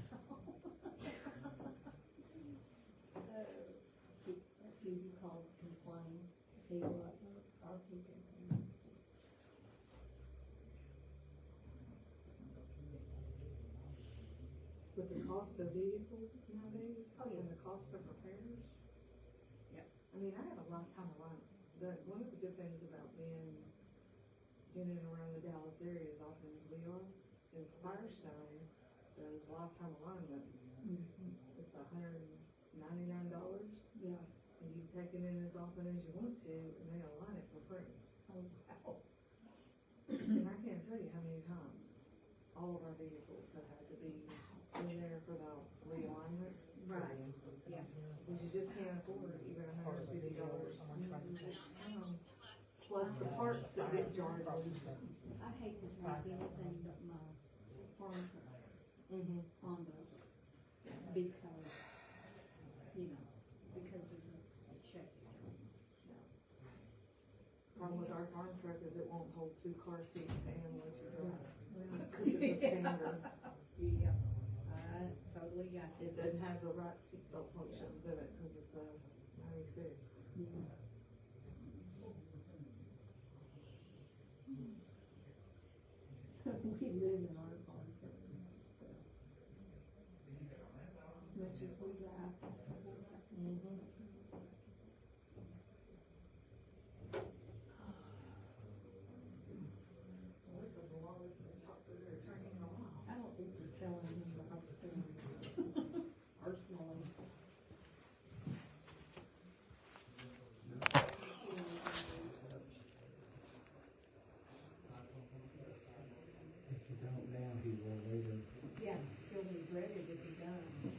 That's who you call to complain. He will, our people is just. With the cost of vehicles nowadays, Oh, yeah. and the cost of repairs. Yeah. I mean, I have a lifetime allowance. One of the good things about being in and around the Dallas area as often as we are, is Firestone does lifetime alignments. It's $199, Yeah. and you take it in as often as you want to, and they align it for free. Oh, wow. And I can't tell you how many times all of our vehicles have had to be in there for the realignment. Right. Yeah. Because you just can't afford even $150. Plus the parts that get jarred loose. I hate to have anything but my farm truck on those, because, because of the shaking. Problem with our farm truck is it won't hold 2 car seats and let you drive. Well, Cause it's a standard. yeah, I totally got It it. doesn't have the right seatbelt functions in it, cause it's a 96. We live in our farm truck, so. As much as we laugh. Well, this is the longest we've talked to their attorney in a while. I don't think we're telling him the whole story personally. If you don't now, he will later. Yeah, he'll regret it if he does.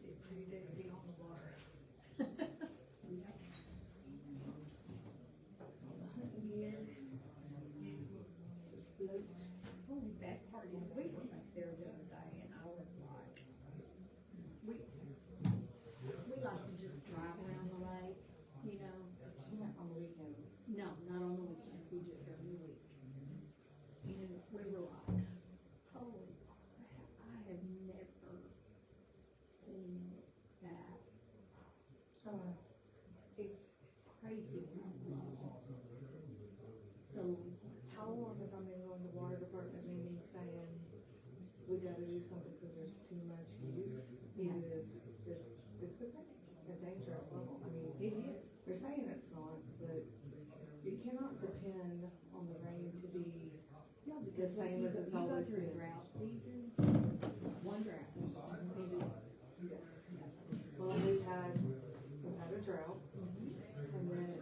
It pretty day to be on the water. Hunting gear. Just float. Only bad part is we were back there the other day and I was like, we like to just drive around the lake, you know? Not on the weekends. No, not on the weekends, we do it during the week. And we were like, holy crap, I have never seen that. It's crazy how long. So, How long have I been going to water department meetings saying, we gotta do something because there's too much use? Yeah. It's a dangerous level. I mean, it is. they're saying it's not, but you cannot depend on the rain to be No, because the same as it's you go always through been. drought season, one drought. Well, we've had a drought, and then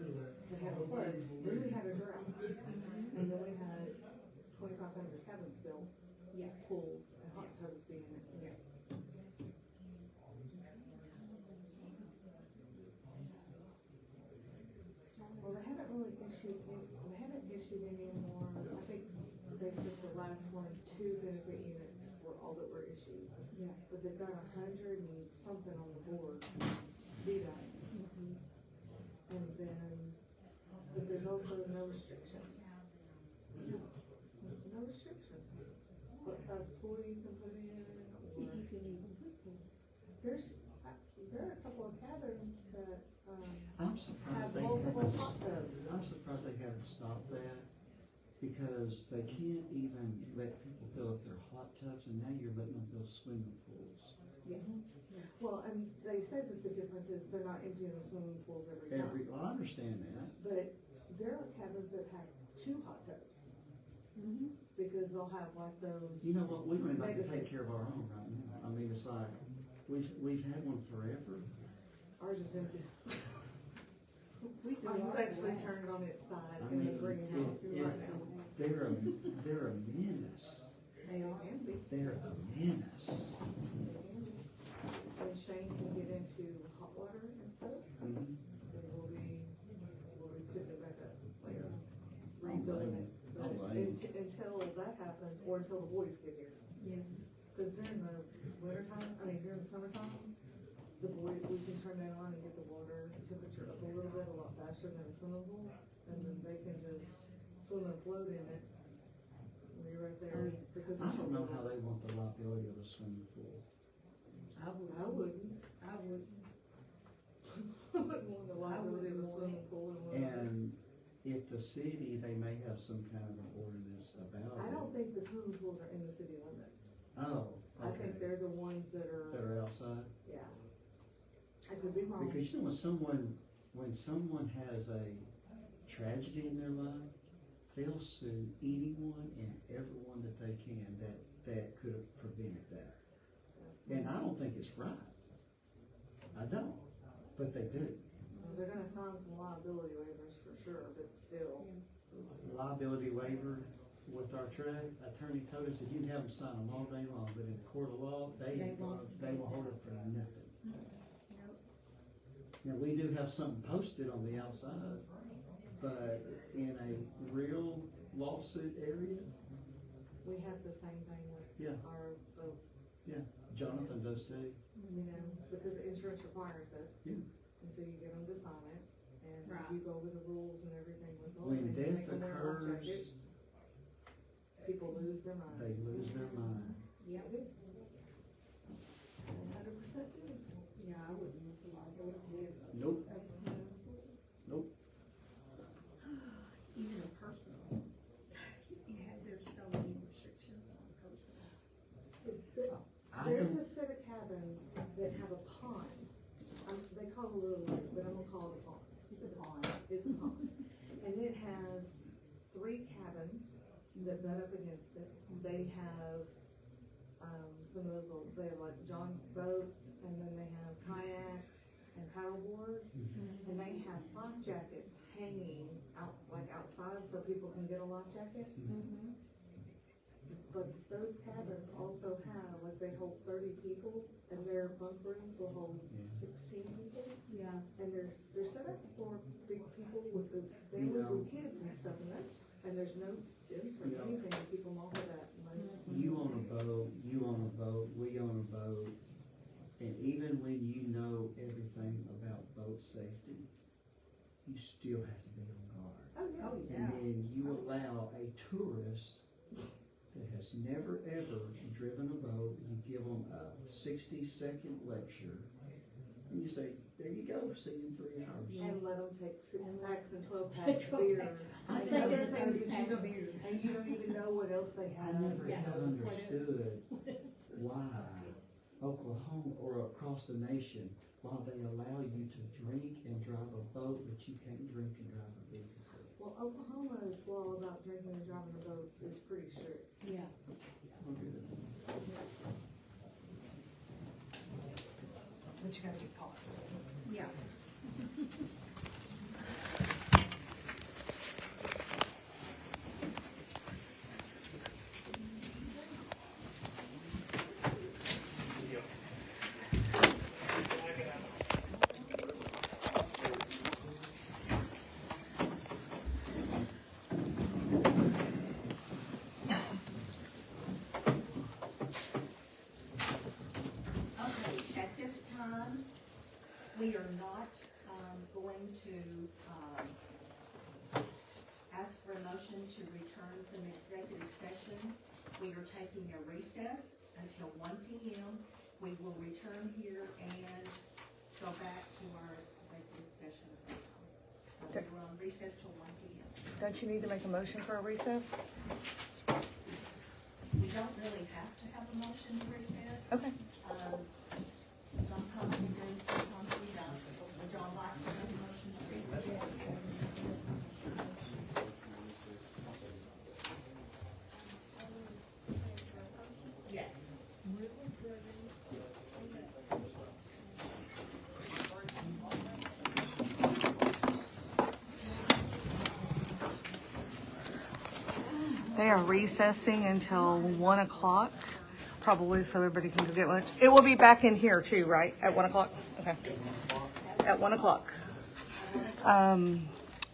we had a flood, then we had a drought, and then we had 2,500 cabins built, Yeah. pools and hot tubs being in it. Well, they haven't really issued any more. I think basically the last one, 2 benefit units were all that were issued. Yeah. But they've got 100 and something on the board, VDOT. And then, but there's also no restrictions. No restrictions. What size pool you can put in, You or, can even put them. there are a couple of cabins that, I'm surprised have they multiple haven't, hot tubs. I'm surprised they haven't stopped that, because they can't even let people fill up their hot tubs, and now you're letting them build swimming pools. Yeah. Well, and they said that the difference is they're not emptying the swimming pools every time. Well, I understand that. But there are cabins that have 2 hot tubs, because they'll have like those. You know what, we might have to Legacy. take care of our own right now. I mean, it's like, we've had one forever. Ours is empty. We do Ours is ours actually away. turned on its side I in the mean, greenhouse it's, right now. they're a menace. They are empty. They're a menace. When Shane can get into hot water and stuff, Mhm. then we'll be putting it back up, like Yeah. rebuilding it. But I'll blame you. until that happens, or until the boys get here. Yeah. Cause during the winter time, during the summertime, we can turn that on and get the water temperature up a little bit, a lot faster than a swimming pool. And then they can just swim and float in it. We're right there, because I it's. don't know how they want the liability of a swimming pool. I would. I wouldn't. I would. I wouldn't want the liability of a swimming pool in one of those. And if the city, they may have some kind of an ordinance about it. I don't think the swimming pools are in the city limits. Oh, I okay. think they're the ones that That are, are outside? yeah. I could be wrong. Because you know, when someone has a tragedy in their life, they'll sue anyone and everyone that they can that could have prevented that. And I don't think it's right. I don't, but they do. They're gonna sign some liability waivers for sure, but still. Liability waiver with our attorney told us that you can have them sign them all day long, but in the court of law, they will hold it for nothing. Now, we do have something posted on the outside, but in a real lawsuit area, We have the same thing Yeah. with our boat, yeah, Jonathan does too. because insurance requires it. Yeah. And so you get them to sign it, and Right. you go over the rules and everything with them. When and you death make them wear life occurs, jackets. People lose their minds. They lose their mind. Yeah. They do. 100% do. Yeah, I wouldn't want the liability of Nope, a swimming pool. nope. Even a personal. Yeah, there's so many restrictions on personal. There's a set of cabins that have a pond. They call it a little lake, but I'm gonna call it a pond. It's a pond. It's a pond. And it has 3 cabins that butt up against it. They have, some of those little, they have like John boats, and then they have kayaks and paddle boards, and they have life jackets hanging out, like outside, so people can get a life jacket. But those cabins also have, like, they hold 30 people, and their bunk rooms will hold 16 people. Yeah. And they're set up for big people with the families with kids and stuff, and there's no gyms or anything to keep them off of that. You on a boat, we on a boat, and even when you know everything about boat safety, you still have to be on guard. Oh, yeah. And then you allow a tourist that has never ever driven a boat, you give them a 60-second lecture, and you say, there you go, see you in 3 hours. And let them take 6 packs and 12 packs of beer. I And think other it's things those that you pack of beer. and you don't even know what else they I have. never Yeah. have understood why Oklahoma or across the nation, why they allow you to drink and drive a boat, but you can't drink and drive a vehicle. Well, Oklahoma's law about drinking and driving a boat is pretty strict. Yeah. But you gotta get caught. Yeah. Okay, at this time, we are not, going to, ask for a motion to return from executive session. We are taking a recess until 1 p.m. We will return here and go back to our executive session at that time. So we're on recess till 1 p.m. Don't you need to make a motion for a recess? We don't really have to have a motion to recess. Okay. Sometimes we do, sometimes we don't. Would y'all like to have a motion to recess? Yes. They are recessing until 1 o'clock, probably so everybody can go get lunch. It will be back in here too, right? At 1 o'clock? Okay. At 1 o'clock.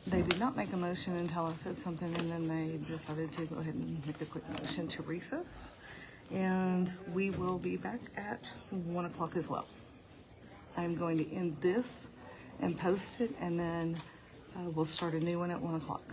They did not make a motion until I said something, and then they decided to go ahead and make a quick motion to recess. And we will be back at 1 o'clock as well. I'm going to end this and post it, and then we'll start a new one at 1 o'clock.